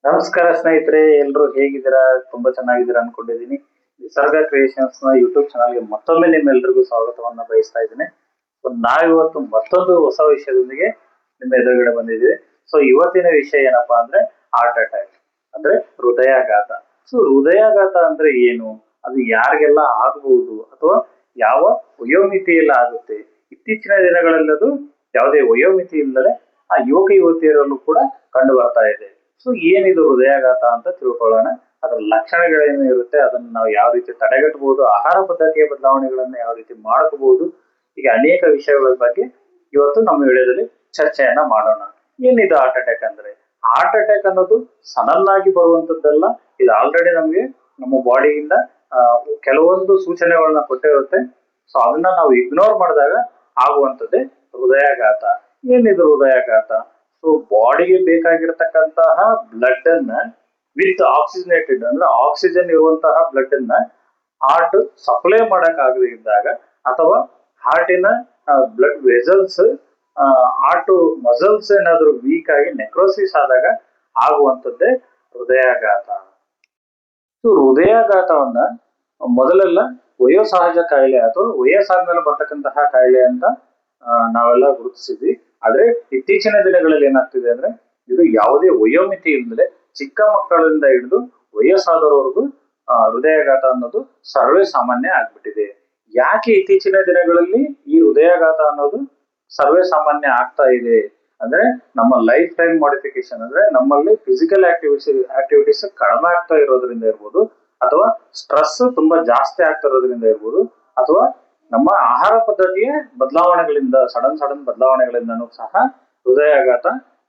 ನಮಸ್ಕಾರ ಸ್ನೇಹಿತರೆ, ಎಲ್ರು ಹೇಗಿದ್ದೀರಾ? ತುಂಬಾ ಚೆನ್ನಾಗಿದ್ದೀರಾ ಅನ್ಕೊಂಡಿದ್ದೀನಿ. ನಿಸರ್ಗ ಕ್ರಿಯೇಷನ್ಸ್ ನ ಯೂಟ್ಯೂಬ್ ಚಾನಲ್ಗೆ ಮತ್ತೊಮ್ಮೆ ನಿಮ್ಮೆಲ್ರಿಗೂ ಸ್ವಾಗತವನ್ನ ಬಯಸ್ತಾ ಇದ್ದೀನಿ. ನಾವಿವತ್ತು ಮತ್ತೊಂದು ಹೊಸ ವಿಷಯದೊಂದಿಗೆ ನಿಮ್ಮ ಎದುರುಗಡೆ ಬಂದಿದ್ದೀವಿ. ಇವತ್ತಿನ ವಿಷಯ ಏನಪ್ಪಾ ಅಂದ್ರೆ ಹಾರ್ಟ್ ಅಟ್ಯಾಕ್ ಅಂದ್ರೆ ಹೃದಯಾಘಾತ. ಹೃದಯಾಘಾತ ಅಂದ್ರೆ ಏನು? ಅದು ಯಾರಿಗೆಲ್ಲ ಆಗಬಹುದು ಅಥವಾ ಯಾವ ವಯೋಮಿತಿಯಲ್ಲಿ ಆಗುತ್ತೆ? ಇತ್ತೀಚಿನ ದಿನಗಳಲ್ಲಿ ಅದು ಯಾವುದೇ ವಯೋಮಿತಿ ಇಲ್ಲದೆ ಆ ಯುವಕ ಯುವತಿಯರಲ್ಲೂ ಕೂಡ ಕಂಡು ಬರ್ತಾ ಇದೆ. ಏನಿದು ಹೃದಯಾಘಾತ ಅಂತ ತಿಳ್ಕೊಳ್ಳೋಣ. ಅದರ ಲಕ್ಷಣಗಳೇನು ಇರುತ್ತೆ, ಅದನ್ನ ನಾವು ಯಾವ ರೀತಿ ತಡೆಗಟ್ಟಬಹುದು, ಆಹಾರ ಪದ್ಧತಿಯ ಬದಲಾವಣೆಗಳನ್ನ ಯಾವ ರೀತಿ ಮಾಡಬಹುದು, ಹೀಗೆ ಅನೇಕ ವಿಷಯಗಳ ಬಗ್ಗೆ ಇವತ್ತು ನಮ್ಮ ವಿಡಿಯೋದಲ್ಲಿ ಚರ್ಚೆಯನ್ನ ಮಾಡೋಣ. ಏನಿದು ಹಾರ್ಟ್ ಅಟ್ಯಾಕ್ ಅಂದ್ರೆ? ಹಾರ್ಟ್ ಅಟ್ಯಾಕ್ ಅನ್ನೋದು ಸಡನ್ ಆಗಿ ಬರುವಂತದ್ದಲ್ಲ. ಇದು ಆಲ್ರೆಡಿ ನಮ್ಗೆ ನಮ್ಮ ಬಾಡಿಯಿಂದ ಕೆಲವೊಂದು ಸೂಚನೆಗಳನ್ನ ಕೊಟ್ಟಿರುತ್ತೆ. ಅದನ್ನ ನಾವು ಇಗ್ನೋರ್ ಮಾಡಿದಾಗ ಆಗುವಂತದ್ದೇ ಹೃದಯಾಘಾತ. ಏನಿದು ಹೃದಯಾಘಾತ? ಬಾಡಿಗೆ ಬೇಕಾಗಿರತಕ್ಕಂತಹ ಬ್ಲಡ್ ಅನ್ನ ವಿತ್ ಆಕ್ಸಿಜನೇಟೆಡ್ ಅಂದ್ರೆ ಆಕ್ಸಿಜನ್ ಇರುವಂತಹ ಬ್ಲಡ್ ಅನ್ನ ಹಾರ್ಟ್ ಸಪ್ಲೈ ಮಾಡಕ್ ಆಗದೆ ಇದ್ದಾಗ, ಅಥವಾ ಹಾರ್ಟಿನ ಬ್ಲಡ್ ವೆಸಲ್ಸ್ ಹಾರ್ಟ್ ಮಸಲ್ಸ್ ಏನಾದ್ರು ವೀಕ್ ಆಗಿ ನೆಕ್ರೋಸಿಸ್ ಆದಾಗ ಆಗುವಂತದ್ದೇ ಹೃದಯಾಘಾತ. ಹೃದಯಾಘಾತವನ್ನ ಮೊದಲೆಲ್ಲ ವಯೋಸಹಜ ಕಾಯಿಲೆ ಅಥವಾ ವಯಸ್ಸಾದ್ಮೇಲೆ ಬರ್ತಕ್ಕಂತಹ ಕಾಯಿಲೆ ಅಂತ ನಾವೆಲ್ಲ ಗುರುತಿಸಿದ್ವಿ. ಆದ್ರೆ ಇತ್ತೀಚಿನ ದಿನಗಳಲ್ಲಿ ಏನಾಗ್ತಿದೆ ಅಂದ್ರೆ ಇದು ಯಾವುದೇ ವಯೋಮಿತಿ ಇಲ್ಲದೆ ಚಿಕ್ಕ ಮಕ್ಕಳಿಂದ ಹಿಡಿದು ವಯಸ್ಸಾದವರೆಗೂ ಹೃದಯಾಘಾತ ಅನ್ನೋದು ಸರ್ವೇ ಸಾಮಾನ್ಯ ಆಗ್ಬಿಟ್ಟಿದೆ. ಯಾಕೆ ಇತ್ತೀಚಿನ ದಿನಗಳಲ್ಲಿ ಈ ಹೃದಯಾಘಾತ ಅನ್ನೋದು ಸರ್ವೇ ಸಾಮಾನ್ಯ ಆಗ್ತಾ ಇದೆ ಅಂದ್ರೆ ನಮ್ಮ ಲೈಫ್ ಟೈಮ್ ಮಾಡಿಫಿಕೇಶನ್ ಅಂದ್ರೆ ನಮ್ಮಲ್ಲಿ ಫಿಸಿಕಲ್ ಆಕ್ಟಿವಿಟೀಸ್ ಕಡಿಮೆ ಆಗ್ತಾ ಇರೋದ್ರಿಂದ ಇರ್ಬೋದು, ಅಥವಾ ಸ್ಟ್ರೆಸ್ ತುಂಬಾ ಜಾಸ್ತಿ ಆಗ್ತಾ ಇರೋದ್ರಿಂದ ಇರ್ಬೋದು, ಅಥವಾ ನಮ್ಮ ಆಹಾರ ಪದ್ಧತಿಯ ಬದಲಾವಣೆಗಳಿಂದ ಸಡನ್ ಬದಲಾವಣೆಗಳಿಂದನೂ ಸಹ ಹೃದಯಾಘಾತ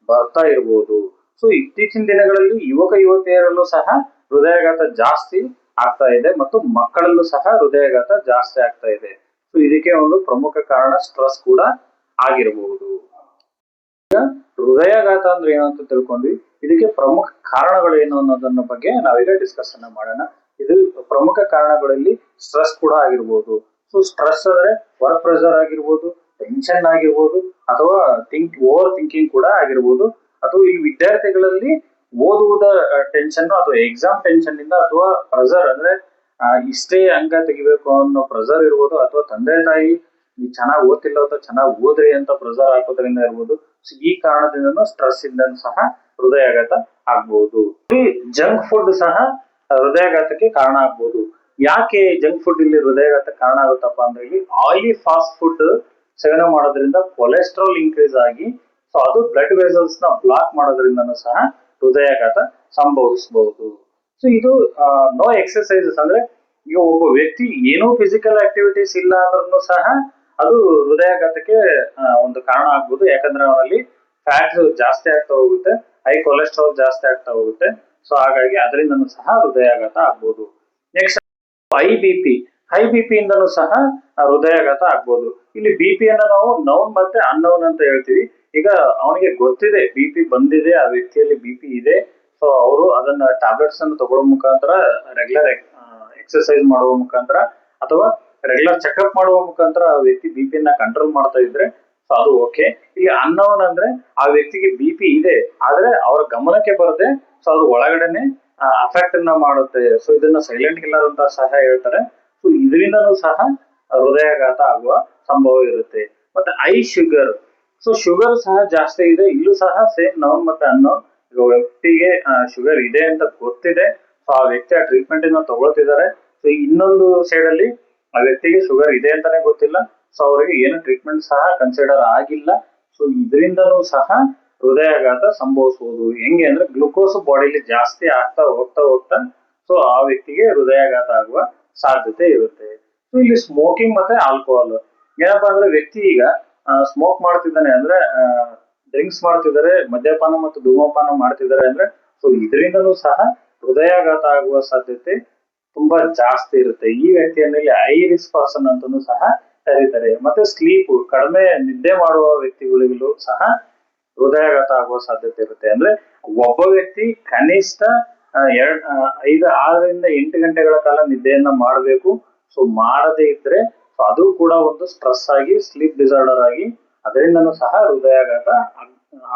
ಬರ್ತಾ ಇರಬಹುದು. ಇತ್ತೀಚಿನ ದಿನಗಳಲ್ಲಿ ಯುವಕ ಯುವತಿಯರಲ್ಲೂ ಸಹ ಹೃದಯಾಘಾತ ಜಾಸ್ತಿ ಆಗ್ತಾ ಇದೆ ಮತ್ತು ಮಕ್ಕಳಲ್ಲೂ ಸಹ ಹೃದಯಾಘಾತ ಜಾಸ್ತಿ ಆಗ್ತಾ ಇದೆ. ಇದಕ್ಕೆ ಒಂದು ಪ್ರಮುಖ ಕಾರಣ ಸ್ಟ್ರೆಸ್ ಕೂಡ ಆಗಿರಬಹುದು. ಈಗ ಹೃದಯಾಘಾತ ಅಂದ್ರೆ ಏನಂತ ತಿಳ್ಕೊಂಡ್ವಿ, ಇದಕ್ಕೆ ಪ್ರಮುಖ ಕಾರಣಗಳು ಏನು ಅನ್ನೋದನ್ನ ಬಗ್ಗೆ ನಾವೀಗ ಡಿಸ್ಕಷನ್ ಮಾಡೋಣ. ಇದು ಪ್ರಮುಖ ಕಾರಣಗಳಲ್ಲಿ ಸ್ಟ್ರೆಸ್ ಕೂಡ ಆಗಿರ್ಬೋದು. ಸ್ಟ್ರೆಸ್ ಅಂದ್ರೆ ವರ್ಕ್ ಪ್ರೆಷರ್ ಆಗಿರ್ಬೋದು, ಟೆನ್ಷನ್ ಆಗಿರ್ಬೋದು, ಅಥವಾ ಓವರ್ ಥಿಂಕಿಂಗ್ ಕೂಡ ಆಗಿರ್ಬೋದು, ಅಥವಾ ಈ ವಿದ್ಯಾರ್ಥಿಗಳಲ್ಲಿ ಓದುವುದ ಟೆನ್ಷನ್ ಅಥವಾ ಎಕ್ಸಾಮ್ ಟೆನ್ಷನ್ ಇಂದ, ಅಥವಾ ಪ್ರೆಷರ್ ಅಂದ್ರೆ ಇಷ್ಟೇ ಅಂಕ ತೆಗಿಬೇಕು ಅನ್ನೋ ಪ್ರೆಷರ್ ಇರ್ಬೋದು, ಅಥವಾ ತಂದೆ ತಾಯಿ ನೀವು ಚೆನ್ನಾಗಿ ಓದ್ತಿಲ್ಲ ಅಥವಾ ಚೆನ್ನಾಗಿ ಓದ್ರಿ ಅಂತ ಪ್ರೆಷರ್ ಹಾಕೋದ್ರಿಂದ ಇರ್ಬೋದು. ಈ ಕಾರಣದಿಂದ ಸ್ಟ್ರೆಸ್ ಇಂದ ಸಹ ಹೃದಯಾಘಾತ ಆಗ್ಬಹುದು. ಈ ಜಂಕ್ ಫುಡ್ ಸಹ ಹೃದಯಾಘಾತಕ್ಕೆ ಕಾರಣ ಆಗ್ಬಹುದು. ಯಾಕೆ ಜಂಕ್ ಫುಡ್ ಇಲ್ಲಿ ಹೃದಯಾಘಾತ ಕಾರಣ ಆಗುತ್ತಪ್ಪ ಅಂದ್ರೆ, ಇಲ್ಲಿ ಆಯಿಲಿ ಫಾಸ್ಟ್ ಫುಡ್ ಸೇವನೆ ಮಾಡೋದ್ರಿಂದ ಕೊಲೆಸ್ಟ್ರಾಲ್ ಇನ್ಕ್ರೀಸ್ ಆಗಿ ಅದು ಬ್ಲಡ್ ವೆಸಲ್ಸ್ ನ ಬ್ಲಾಕ್ ಮಾಡೋದ್ರಿಂದನೂ ಸಹ ಹೃದಯಾಘಾತ ಸಂಭವಿಸಬಹುದು. ಇದು ನೋ ಎಕ್ಸರ್ಸೈಸಸ್ ಅಂದ್ರೆ ಈಗ ಒಬ್ಬ ವ್ಯಕ್ತಿ ಏನೋ ಫಿಸಿಕಲ್ ಆಕ್ಟಿವಿಟೀಸ್ ಇಲ್ಲ ಅಂದ್ರೂ ಸಹ ಅದು ಹೃದಯಾಘಾತಕ್ಕೆ ಒಂದು ಕಾರಣ ಆಗ್ಬೋದು. ಯಾಕಂದ್ರೆ ಅವನಲ್ಲಿ ಫ್ಯಾಟ್ ಜಾಸ್ತಿ ಆಗ್ತಾ ಹೋಗುತ್ತೆ, ಹೈ ಕೊಲೆಸ್ಟ್ರಾಲ್ ಜಾಸ್ತಿ ಆಗ್ತಾ ಹೋಗುತ್ತೆ. ಹಾಗಾಗಿ ಅದರಿಂದನೂ ಸಹ ಹೃದಯಾಘಾತ ಆಗ್ಬೋದು. ನೆಕ್ಸ್ಟ್ ಹೈ ಬಿ ಪಿ ಇಂದನೂ ಸಹ ಹೃದಯಾಘಾತ ಆಗ್ಬೋದು. ಇಲ್ಲಿ ಬಿ ಪಿ ಅನ್ನ ನಾವು ನೌನ್ ಮತ್ತೆ ಅನ್ನೌನ್ ಅಂತ ಹೇಳ್ತೀವಿ. ಈಗ ಅವನಿಗೆ ಗೊತ್ತಿದೆ ಬಿ ಪಿ ಬಂದಿದೆ, ಆ ವ್ಯಕ್ತಿಯಲ್ಲಿ ಬಿ ಪಿ ಇದೆ, ಅವರು ಅದನ್ನ ಟ್ಯಾಬ್ಲೆಟ್ಸ್ ಅನ್ನು ತಗೊಳ್ಳೋ ಮುಖಾಂತರ, ರೆಗ್ಯುಲರ್ ಎಕ್ಸರ್ಸೈಸ್ ಮಾಡುವ ಮುಖಾಂತರ, ಅಥವಾ ರೆಗ್ಯುಲರ್ ಚೆಕ್ಅಪ್ ಮಾಡುವ ಮುಖಾಂತರ ಆ ವ್ಯಕ್ತಿ ಬಿ ಪಿ ನ ಕಂಟ್ರೋಲ್ ಮಾಡ್ತಾ ಇದ್ರೆ ಅದು ಓಕೆ. ಇಲ್ಲಿ ಅನ್ನೋನ್ ಅಂದ್ರೆ ಆ ವ್ಯಕ್ತಿಗೆ ಬಿ ಪಿ ಇದೆ, ಆದ್ರೆ ಅವರ ಗಮನಕ್ಕೆ ಬರದೆ ಅದು ಒಳಗಡೆನೆ ಅಫೆಕ್ಟ್ ಅನ್ನ ಮಾಡುತ್ತೆ. ಇದನ್ನ ಸೈಲೆಂಟ್ ಕಿಲ್ಲರ್ ಅಂತ ಸಹ ಹೇಳ್ತಾರೆ. ಇದರಿಂದನೂ ಸಹ ಹೃದಯಾಘಾತ ಆಗುವ ಸಂಭವ ಇರುತ್ತೆ. ಮತ್ತೆ ಶುಗರ್ ಶುಗರ್ ಸಹ ಜಾಸ್ತಿ ಇದೆ, ಇಲ್ಲೂ ಸಹ ಸೇಮ್ ನೌನ್ ಮತ್ತೆ ಅನ್ನೋನ್. ಈಗ ವ್ಯಕ್ತಿಗೆ ಶುಗರ್ ಇದೆ ಅಂತ ಗೊತ್ತಿದೆ, ಆ ವ್ಯಕ್ತಿ ಆ ಟ್ರೀಟ್ಮೆಂಟ್ ಅನ್ನ ತಗೊಳ್ತಿದ್ದಾರೆ. ಇನ್ನೊಂದು ಸೈಡ್ ಅಲ್ಲಿ ಆ ವ್ಯಕ್ತಿಗೆ ಶುಗರ್ ಇದೆ ಅಂತಾನೆ ಗೊತ್ತಿಲ್ಲ, ಅವರಿಗೆ ಏನು ಟ್ರೀಟ್ಮೆಂಟ್ ಸಹ ಕನ್ಸಿಡರ್ ಆಗಿಲ್ಲ. ಇದರಿಂದನೂ ಸಹ ಹೃದಯಾಘಾತ ಸಂಭವಿಸಬಹುದು. ಹೆಂಗೆ ಅಂದ್ರೆ ಗ್ಲುಕೋಸ್ ಬಾಡಿಲಿ ಜಾಸ್ತಿ ಆಗ್ತಾ ಹೋಗ್ತಾ ಆ ವ್ಯಕ್ತಿಗೆ ಹೃದಯಾಘಾತ ಆಗುವ ಸಾಧ್ಯತೆ ಇರುತ್ತೆ. ಇಲ್ಲಿ ಸ್ಮೋಕಿಂಗ್ ಮತ್ತೆ ಆಲ್ಕೋಹಾಲ್, ಏನಪ್ಪಾ ಅಂದ್ರೆ ವ್ಯಕ್ತಿ ಈಗ ಸ್ಮೋಕ್ ಮಾಡ್ತಿದ್ದಾನೆ ಅಂದ್ರೆ ಡ್ರಿಂಕ್ಸ್ ಮಾಡ್ತಿದ್ದಾರೆ, ಮದ್ಯಪಾನ ಮತ್ತು ಧೂಮಪಾನ ಮಾಡ್ತಿದ್ದಾರೆ ಅಂದ್ರೆ ಇದರಿಂದನೂ ಸಹ ಹೃದಯಾಘಾತ ಆಗುವ ಸಾಧ್ಯತೆ ತುಂಬಾ ಜಾಸ್ತಿ ಇರುತ್ತೆ. ಈ ವ್ಯಕ್ತಿಯಲ್ಲಿ ಹೈ ರಿಸ್ಕ್ ಪರ್ಸನ್ ಅಂತಾನೂ ಸಹ ಕರೀತಾರೆ. ಮತ್ತೆ ಸ್ಲೀಪ್, ಕಡಿಮೆ ನಿದ್ದೆ ಮಾಡುವ ವ್ಯಕ್ತಿಗಳಿಗೂ ಸಹ ಹೃದಯಾಘಾತ ಆಗುವ ಸಾಧ್ಯತೆ ಇರುತ್ತೆ. ಅಂದ್ರೆ ಒಬ್ಬ ವ್ಯಕ್ತಿ ಕನಿಷ್ಠ 6ರಿಂದ 8 ಗಂಟೆಗಳ ಕಾಲ ನಿದ್ದೆಯನ್ನ ಮಾಡಬೇಕು. ಮಾಡದೇ ಇದ್ರೆ ಅದು ಕೂಡ ಒಂದು ಸ್ಟ್ರೆಸ್ ಆಗಿ ಸ್ಲೀಪ್ ಡಿಸಾರ್ಡರ್ ಆಗಿ ಅದರಿಂದನೂ ಸಹ ಹೃದಯಾಘಾತ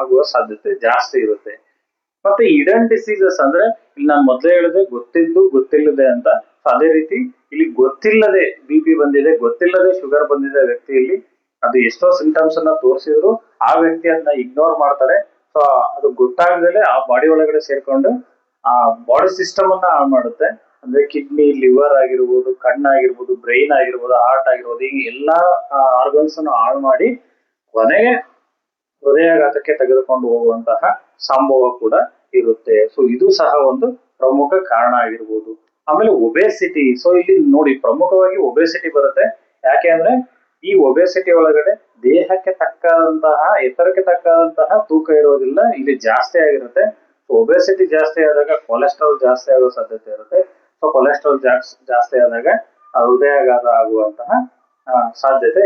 ಆಗುವ ಸಾಧ್ಯತೆ ಜಾಸ್ತಿ ಇರುತ್ತೆ. ಮತ್ತೆ ಹಿಡನ್ ಡಿಸೀಸಸ್ ಅಂದ್ರೆ ಇಲ್ಲಿ ನಾನು ಮೊದಲೇ ಹೇಳಿದೆ ಗೊತ್ತಿದ್ದು ಗೊತ್ತಿಲ್ಲದೆ ಅಂತ. ಅದೇ ರೀತಿ ಇಲ್ಲಿ ಗೊತ್ತಿಲ್ಲದೆ BP ಬಂದಿದೆ, ಗೊತ್ತಿಲ್ಲದೆ ಶುಗರ್ ಬಂದಿದೆ ವ್ಯಕ್ತಿಯಲ್ಲಿ, ಅದು ಎಷ್ಟೋ ಸಿಂಟಮ್ಸ್ ಅನ್ನ ತೋರಿಸಿದ್ರು ಆ ವ್ಯಕ್ತಿ ಅದನ್ನ ಇಗ್ನೋರ್ ಮಾಡ್ತಾರೆ. ಸೊ ಅದು ಗೊತ್ತಾಗದೇನೆ ಆ ಬಾಡಿ ಒಳಗಡೆ ಸೇರ್ಕೊಂಡು ಆ ಬಾಡಿ ಸಿಸ್ಟಮ್ ಅನ್ನ ಹಾಳು ಮಾಡುತ್ತೆ. ಅಂದ್ರೆ ಕಿಡ್ನಿ, ಲಿವರ್ ಆಗಿರ್ಬೋದು, ಕಣ್ಣಾಗಿರ್ಬೋದು, ಬ್ರೈನ್ ಆಗಿರ್ಬೋದು, ಹಾರ್ಟ್ ಆಗಿರ್ಬೋದು, ಹೀಗೆ ಎಲ್ಲಾ ಆರ್ಗನ್ಸ್ ಅನ್ನು ಹಾಳು ಮಾಡಿ ಕೊನೆಗೆ ಹೃದಯಾಘಾತಕ್ಕೆ ತೆಗೆದುಕೊಂಡು ಹೋಗುವಂತಹ ಸಂಭವ ಕೂಡ ಇರುತ್ತೆ. ಸೊ ಇದು ಸಹ ಒಂದು ಪ್ರಮುಖ ಕಾರಣ ಆಗಿರ್ಬೋದು. ಆಮೇಲೆ ಒಬೆಸಿಟಿ. ಸೊ ಇಲ್ಲಿ ನೋಡಿ ಪ್ರಮುಖವಾಗಿ ಒಬೆಸಿಟಿ ಬರುತ್ತೆ. ಯಾಕೆ ಅಂದ್ರೆ ಈ ಒಬೆಸಿಟಿ ಒಳಗಡೆ ದೇಹಕ್ಕೆ ತಕ್ಕಂತಹ, ಎತ್ತರಕ್ಕೆ ತಕ್ಕಂತಹ ತೂಕ ಇರೋದಿಲ್ಲ, ಇಲ್ಲಿ ಜಾಸ್ತಿ ಆಗಿರುತ್ತೆ. ಒಬೆಸಿಟಿ ಜಾಸ್ತಿ ಆದಾಗ ಕೊಲೆಸ್ಟ್ರಾಲ್ ಜಾಸ್ತಿ ಆಗೋ ಸಾಧ್ಯತೆ ಇರುತ್ತೆ. ಸೊ ಕೊಲೆಸ್ಟ್ರಾಲ್ ಜಾಸ್ತಿ ಆದಾಗ ಹೃದಯಾಘಾತ ಆಗುವಂತಹ ಸಾಧ್ಯತೆ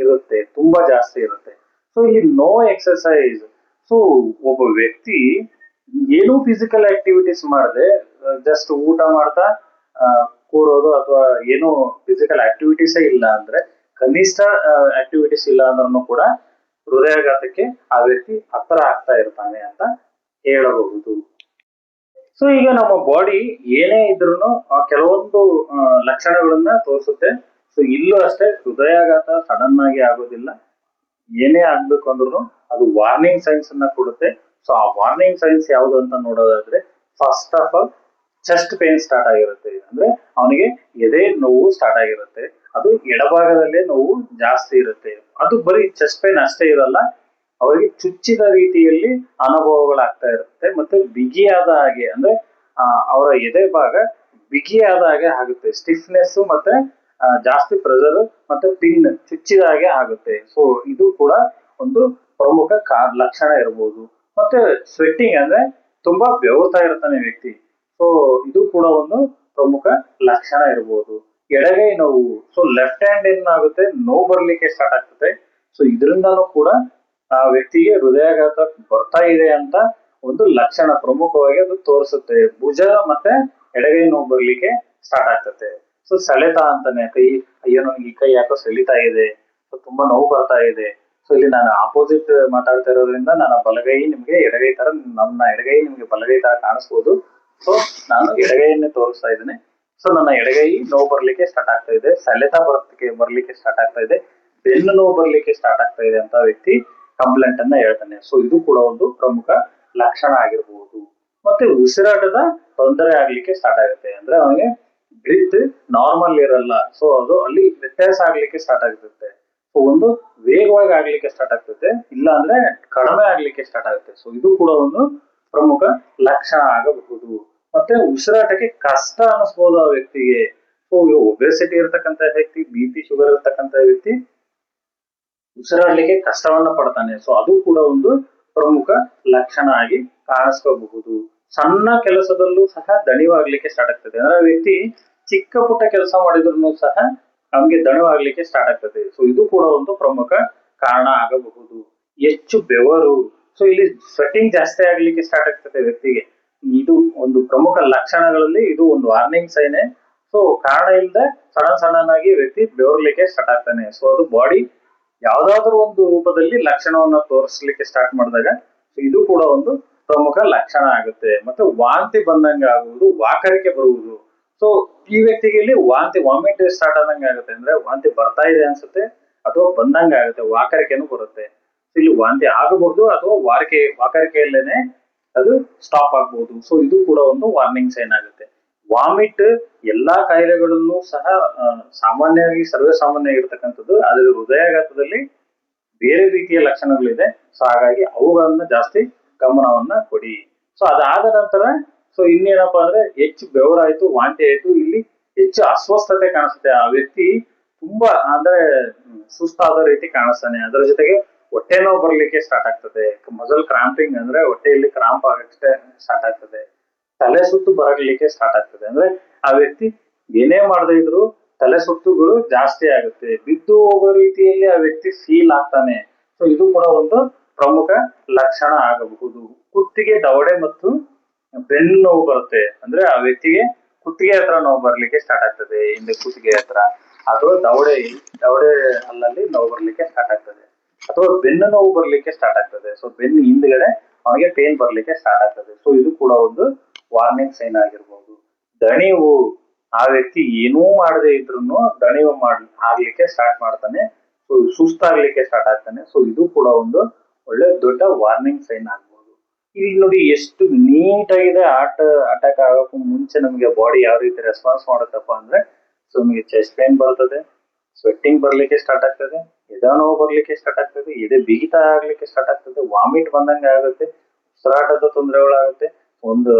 ಇರುತ್ತೆ, ತುಂಬಾ ಜಾಸ್ತಿ ಇರುತ್ತೆ. ಸೊ ಇಲ್ಲಿ ನೋ ಎಕ್ಸರ್ಸೈಸ್. ಸೊ ಒಬ್ಬ ವ್ಯಕ್ತಿ ಏನು ಫಿಸಿಕಲ್ ಆಕ್ಟಿವಿಟೀಸ್ ಮಾಡದೆ ಜಸ್ಟ್ ಊಟ ಮಾಡ್ತಾ ಕೂರೋದು ಅಥವಾ ಏನು ಫಿಸಿಕಲ್ ಆಕ್ಟಿವಿಟೀಸೇ ಇಲ್ಲ ಅಂದ್ರೆ, ಕನಿಷ್ಠ ಆಕ್ಟಿವಿಟೀಸ್ ಇಲ್ಲ ಅಂದ್ರೂ ಕೂಡ ಹೃದಯಾಘಾತಕ್ಕೆ ಆ ವ್ಯಕ್ತಿ ಹತ್ರ ಆಗ್ತಾ ಇರ್ತಾನೆ ಅಂತ ಹೇಳಬಹುದು. ಸೊ ಈಗ ನಮ್ಮ ಬಾಡಿ ಏನೇ ಇದ್ರೂ ಕೆಲವೊಂದು ಲಕ್ಷಣಗಳನ್ನ ತೋರಿಸುತ್ತೆ. ಸೊ ಇಲ್ಲೂ ಅಷ್ಟೇ ಹೃದಯಾಘಾತ ಸಡನ್ ಆಗಿ ಆಗೋದಿಲ್ಲ. ಏನೇ ಆಗ್ಬೇಕು ಅಂದ್ರೂ ಅದು ವಾರ್ನಿಂಗ್ ಸೈನ್ಸ್ ಅನ್ನ ಕೊಡುತ್ತೆ. ಸೊ ಆ ವಾರ್ನಿಂಗ್ ಸೈನ್ಸ್ ಯಾವುದು ಅಂತ ನೋಡೋದಾದ್ರೆ, first of all chest pain start ಆಗಿರುತ್ತೆ. ಅಂದ್ರೆ ಅವನಿಗೆ ಎದೆ ನೋವು ಸ್ಟಾರ್ಟ್ ಆಗಿರುತ್ತೆ. ಅದು ಎಡಭಾಗದಲ್ಲೇ ನೋವು ಜಾಸ್ತಿ ಇರುತ್ತೆ. ಅದು ಬರೀ ಚೆಸ್ಟ್ ಪೇನ್ ಅಷ್ಟೇ ಇರಲ್ಲ, ಅವರಿಗೆ ಚುಚ್ಚಿದ ರೀತಿಯಲ್ಲಿ ಅನುಭವಗಳಾಗ್ತಾ ಇರುತ್ತೆ. ಮತ್ತೆ ಬಿಗಿಯಾದ ಹಾಗೆ, ಅಂದ್ರೆ ಅವರ ಎದೆ ಭಾಗ ಬಿಗಿಯಾದ ಹಾಗೆ ಆಗುತ್ತೆ. ಸ್ಟಿಫ್ನೆಸ್ ಮತ್ತೆ ಜಾಸ್ತಿ ಪ್ರೆಷರ್ ಮತ್ತೆ ಪಿನ್ ಚುಚ್ಚಿದ ಹಾಗೆ ಆಗುತ್ತೆ. ಸೊ ಇದು ಕೂಡ ಒಂದು ಪ್ರಮುಖ ಲಕ್ಷಣ ಇರಬಹುದು. ಮತ್ತೆ ಸ್ವೆಟ್ಟಿಂಗ್, ಅಂದ್ರೆ ತುಂಬಾ ಬೆವರ್ತಾ ಇರ್ತಾನೆ ವ್ಯಕ್ತಿ. ಸೊ ಇದು ಕೂಡ ಒಂದು ಪ್ರಮುಖ ಲಕ್ಷಣ ಇರಬಹುದು. ಎಡಗೈ ನೋವು. ಸೊ ಲೆಫ್ಟ್ ಹ್ಯಾಂಡ್ ಏನಾಗುತ್ತೆ, ನೋವು ಬರ್ಲಿಕ್ಕೆ ಸ್ಟಾರ್ಟ್ ಆಗ್ತದೆ. ಸೊ ಇದರಿಂದನೂ ಕೂಡ ಆ ವ್ಯಕ್ತಿಗೆ ಹೃದಯಾಘಾತ ಬರ್ತಾ ಇದೆ ಅಂತ ಒಂದು ಲಕ್ಷಣ ಪ್ರಮುಖವಾಗಿ ಅದು ತೋರಿಸುತ್ತೆ. ಭುಜ ಮತ್ತೆ ಎಡಗೈ ನೋವು ಬರ್ಲಿಕ್ಕೆ ಸ್ಟಾರ್ಟ್ ಆಗ್ತದೆ. ಸೊ ಸೆಳೆತ ಅಂತಾನೆ, ಅಯ್ಯೋ ನನಗೆ ಈ ಕೈ ಯಾಕೋ ಸೆಳಿತಾ ಇದೆ, ತುಂಬಾ ನೋವು ಬರ್ತಾ ಇದೆ. ಸೊ ಇಲ್ಲಿ ನಾನು ಆಪೋಸಿಟ್ ಮಾತಾಡ್ತಾ ಇರೋದ್ರಿಂದ ನನ್ನ ಬಲಗೈ ನಿಮ್ಗೆ ಎಡಗೈ ತರ, ನನ್ನ ಎಡಗೈ ನಿಮ್ಗೆ ಬಲಗೈ ತರ ಕಾಣಿಸ್ಬೋದು. ಸೊ ನಾನು ಎಡಗೈಯನ್ನೇ ತೋರಿಸ್ತಾ ಇದ್ದೇನೆ. ಸೊ ನನ್ನ ಎಡಗೈ ನೋವು ಬರ್ಲಿಕ್ಕೆ ಸ್ಟಾರ್ಟ್ ಆಗ್ತಾ ಇದೆ, ಸೆಳೆತ ಬರ್ಲಿಕ್ಕೆ ಸ್ಟಾರ್ಟ್ ಆಗ್ತಾ ಇದೆ, ಬೆನ್ನು ನೋವು ಬರ್ಲಿಕ್ಕೆ ಸ್ಟಾರ್ಟ್ ಆಗ್ತಾ ಇದೆ ಅಂತ ವ್ಯಕ್ತಿ ಕಂಪ್ಲೇಂಟ್ ಅನ್ನ ಹೇಳ್ತಾನೆ. ಸೊ ಇದು ಕೂಡ ಒಂದು ಪ್ರಮುಖ ಲಕ್ಷಣ ಆಗಿರಬಹುದು. ಮತ್ತೆ ಉಸಿರಾಟದ ತೊಂದರೆ ಆಗ್ಲಿಕ್ಕೆ ಸ್ಟಾರ್ಟ್ ಆಗುತ್ತೆ. ಅಂದ್ರೆ ಅವನಿಗೆ ಬ್ರೀತ್ ನಾರ್ಮಲ್ ಇರಲ್ಲ. ಸೊ ಅದು ಅಲ್ಲಿ ವ್ಯತ್ಯಾಸ ಆಗ್ಲಿಕ್ಕೆ ಸ್ಟಾರ್ಟ್ ಆಗಿರುತ್ತೆ. ಸೊ ಒಂದು ವೇಗವಾಗಿ ಆಗ್ಲಿಕ್ಕೆ ಸ್ಟಾರ್ಟ್ ಆಗ್ತದೆ, ಇಲ್ಲ ಅಂದ್ರೆ ಕಡಿಮೆ ಆಗ್ಲಿಕ್ಕೆ ಸ್ಟಾರ್ಟ್ ಆಗುತ್ತೆ. ಸೊ ಇದು ಕೂಡ ಒಂದು ಪ್ರಮುಖ ಲಕ್ಷಣ ಆಗಬಹುದು. ಮತ್ತೆ ಉಸಿರಾಟಕ್ಕೆ ಕಷ್ಟ ಅನಿಸ್ಬೋದು ಆ ವ್ಯಕ್ತಿಗೆ. ಸೊ ಒಬೆಸಿಟಿ ಇರತಕ್ಕಂತ ವ್ಯಕ್ತಿ, BP ಶುಗರ್ ಇರತಕ್ಕಂತ ವ್ಯಕ್ತಿ ಉಸಿರಾಡ್ಲಿಕ್ಕೆ ಕಷ್ಟವನ್ನ ಪಡ್ತಾನೆ. ಸೊ ಅದು ಕೂಡ ಒಂದು ಪ್ರಮುಖ ಲಕ್ಷಣ ಆಗಿ ಕಾಣಿಸ್ಕೋಬಹುದು. ಸಣ್ಣ ಕೆಲಸದಲ್ಲೂ ಸಹ ದಣಿವಾಗ್ಲಿಕ್ಕೆ ಸ್ಟಾರ್ಟ್ ಆಗ್ತದೆ. ಅಂದ್ರೆ ವ್ಯಕ್ತಿ ಚಿಕ್ಕ ಪುಟ್ಟ ಕೆಲಸ ಮಾಡಿದ್ರು ಸಹ ನಮ್ಗೆ ದಣಿವಾಗ್ಲಿಕ್ಕೆ ಸ್ಟಾರ್ಟ್ ಆಗ್ತದೆ. ಸೊ ಇದು ಕೂಡ ಒಂದು ಪ್ರಮುಖ ಕಾರಣ ಆಗಬಹುದು. ಹೆಚ್ಚು ಬೆವರು. ಸೊ ಇಲ್ಲಿ ಸ್ವೆಟ್ಟಿಂಗ್ ಜಾಸ್ತಿ ಆಗ್ಲಿಕ್ಕೆ ಸ್ಟಾರ್ಟ್ ಆಗ್ತದೆ ವ್ಯಕ್ತಿಗೆ. ಇದು ಒಂದು ಪ್ರಮುಖ ಲಕ್ಷಣಗಳಲ್ಲಿ ಇದು ಒಂದು ವಾರ್ನಿಂಗ್ ಸೈನೆ. ಸೊ ಕಾರಣ ಇಲ್ಲದೆ ಸಡನ್ ಆಗಿ ವ್ಯಕ್ತಿ ಬೆವರ್ಲಿಕ್ಕೆ ಸ್ಟಾರ್ಟ್ ಆಗ್ತಾನೆ. ಸೊ ಅದು ಬಾಡಿ ಯಾವ್ದಾದ್ರು ಒಂದು ರೂಪದಲ್ಲಿ ಲಕ್ಷಣವನ್ನ ತೋರಿಸ್ಲಿಕ್ಕೆ ಸ್ಟಾರ್ಟ್ ಮಾಡಿದಾಗ ಇದು ಕೂಡ ಒಂದು ಪ್ರಮುಖ ಲಕ್ಷಣ ಆಗುತ್ತೆ. ಮತ್ತೆ ವಾಂತಿ ಬಂದಂಗ ಆಗುವುದು, ವಾಕರಿಕೆ ಬರುವುದು. ಸೊ ಈ ವ್ಯಕ್ತಿಗೆ ಇಲ್ಲಿ ವಾಮಿಟ್ ಸ್ಟಾರ್ಟ್ ಆದಂಗ ಆಗುತ್ತೆ. ಅಂದ್ರೆ ವಾಂತಿ ಬರ್ತಾ ಇದೆ ಅನ್ಸುತ್ತೆ ಅಥವಾ ಬಂದಂಗ ಆಗುತ್ತೆ, ವಾಕರಿಕೆನೂ ಬರುತ್ತೆ. ಇಲ್ಲಿ ವಾಂತಿ ಆಗಬಹುದು ಅಥವಾ ವಾಕರಿಕೆಯಲ್ಲೇನೆ ಅದು ಸ್ಟಾಪ್ ಆಗ್ಬಹುದು. ಸೊ ಇದು ಕೂಡ ಒಂದು ವಾರ್ನಿಂಗ್ ಸೈನ್ ಆಗುತ್ತೆ. ವಾಮಿಟ್ ಎಲ್ಲಾ ಕಾಯಿಲೆಗಳಲ್ಲೂ ಸಹ ಸಾಮಾನ್ಯವಾಗಿ ಸರ್ವೇ ಸಾಮಾನ್ಯ ಆಗಿರ್ತಕ್ಕಂಥದ್ದು. ಆದ್ರೆ ಹೃದಯಾಘಾತದಲ್ಲಿ ಬೇರೆ ರೀತಿಯ ಲಕ್ಷಣಗಳಿದೆ. ಸೊ ಹಾಗಾಗಿ ಅವುಗಳನ್ನ ಜಾಸ್ತಿ ಗಮನವನ್ನ ಕೊಡಿ. ಸೊ ಅದಾದ ನಂತರ ಸೊ ಇನ್ನೇನಪ್ಪಾ ಅಂದ್ರೆ ಹೆಚ್ಚು ಬೆವರಾಯ್ತು, ವಾಂತಿ ಆಯ್ತು, ಇಲ್ಲಿ ಹೆಚ್ಚು ಅಸ್ವಸ್ಥತೆ ಕಾಣಿಸುತ್ತೆ. ಆ ವ್ಯಕ್ತಿ ತುಂಬಾ ಅಂದ್ರೆ ಸುಸ್ತಾದ ರೀತಿ ಕಾಣಿಸ್ತಾನೆ. ಅದರ ಜೊತೆಗೆ ಹೊಟ್ಟೆ ನೋವು ಬರ್ಲಿಕ್ಕೆ ಸ್ಟಾರ್ಟ್ ಆಗ್ತದೆ. ಮಸಲ್ ಕ್ರಾಂಪಿಂಗ್, ಅಂದ್ರೆ ಹೊಟ್ಟೆಯಲ್ಲಿ ಕ್ರಾಂಪ್ ಆಗಕ್ಕೆ ಸ್ಟಾರ್ಟ್ ಆಗ್ತದೆ. ತಲೆ ಸುತ್ತು ಬರಲಿಕ್ಕೆ ಸ್ಟಾರ್ಟ್ ಆಗ್ತದೆ. ಅಂದ್ರೆ ಆ ವ್ಯಕ್ತಿ ಏನೇ ಮಾಡದೇ ಇದ್ರು ತಲೆ ಸುತ್ತುಗಳು ಜಾಸ್ತಿ ಆಗುತ್ತೆ. ಬಿದ್ದು ಹೋಗೋ ರೀತಿಯಲ್ಲಿ ಆ ವ್ಯಕ್ತಿ ಫೀಲ್ ಆಗ್ತಾನೆ. ಸೊ ಇದು ಕೂಡ ಒಂದು ಪ್ರಮುಖ ಲಕ್ಷಣ ಆಗಬಹುದು. ಕುತ್ತಿಗೆ ದವಡೆ ಮತ್ತು ಬೆನ್ನು ನೋವು ಬರುತ್ತೆ. ಅಂದ್ರೆ ಆ ವ್ಯಕ್ತಿಗೆ ಕುತ್ತಿಗೆ ಹತ್ರ ನೋವು ಬರ್ಲಿಕ್ಕೆ ಸ್ಟಾರ್ಟ್ ಆಗ್ತದೆ, ಹಿಂದೆ ಕುತ್ತಿಗೆ ಹತ್ರ, ಅಥವಾ ದವಡೆ ಅಲ್ಲಲ್ಲಿ ನೋವು ಬರ್ಲಿಕ್ಕೆ ಸ್ಟಾರ್ಟ್ ಆಗ್ತದೆ, ಅಥವಾ ಬೆನ್ನು ನೋವು ಬರ್ಲಿಕ್ಕೆ ಸ್ಟಾರ್ಟ್ ಆಗ್ತದೆ. ಸೊ ಬೆನ್ನು ಹಿಂದ್ಗಡೆ ಅವನಿಗೆ ಪೇನ್ ಬರ್ಲಿಕ್ಕೆ ಸ್ಟಾರ್ಟ್ ಆಗ್ತದೆ. ಸೊ ಇದು ಕೂಡ ಒಂದು ವಾರ್ನಿಂಗ್ ಸೈನ್ ಆಗಿರ್ಬೋದು. ದಣಿವು, ಆ ವ್ಯಕ್ತಿ ಏನೂ ಮಾಡದೇ ಇದ್ರು ದಣಿವು ಆಗ್ಲಿಕ್ಕೆ ಸ್ಟಾರ್ಟ್ ಮಾಡ್ತಾನೆ. ಸೊ ಸುಸ್ತಾಗ್ಲಿಕ್ಕೆ ಸ್ಟಾರ್ಟ್ ಆಗ್ತಾನೆ. ಸೊ ಇದು ಕೂಡ ಒಂದು ಒಳ್ಳೆ ದೊಡ್ಡ ವಾರ್ನಿಂಗ್ ಸೈನ್ ಆಗ್ಬೋದು. ಇಲ್ಲಿ ನೋಡಿ ಎಷ್ಟು ನೀಟ್ ಆಗಿದೆ ಅಟ್ಯಾಕ್ ಆಗೋಕ್ಕೂ ಮುಂಚೆ ನಮಗೆ ಬಾಡಿ ಯಾವ ರೀತಿ ರೆಸ್ಪಾನ್ಸ್ ಮಾಡುತ್ತಪ್ಪ ಅಂದ್ರೆ, ಸೊ ನಮಗೆ ಚೆಸ್ಟ್ ಪೇನ್ ಬರ್ತದೆ, ಸ್ವೆಟ್ಟಿಂಗ್ ಬರ್ಲಿಕ್ಕೆ ಸ್ಟಾರ್ಟ್ ಆಗ್ತದೆ, ಎದೆ ನೋವು ಬರ್ಲಿಕ್ಕೆ ಸ್ಟಾರ್ಟ್ ಆಗ್ತದೆ, ಎದೆ ಬಿಗಿತ ಆಗ್ಲಿಕ್ಕೆ ಸ್ಟಾರ್ಟ್ ಆಗ್ತದೆ, ವಾಮಿಟ್ ಬಂದಂಗೆ ಆಗುತ್ತೆ, ಉಸಿರಾಟದ ತೊಂದರೆಗಳಾಗುತ್ತೆ. ಒಂದು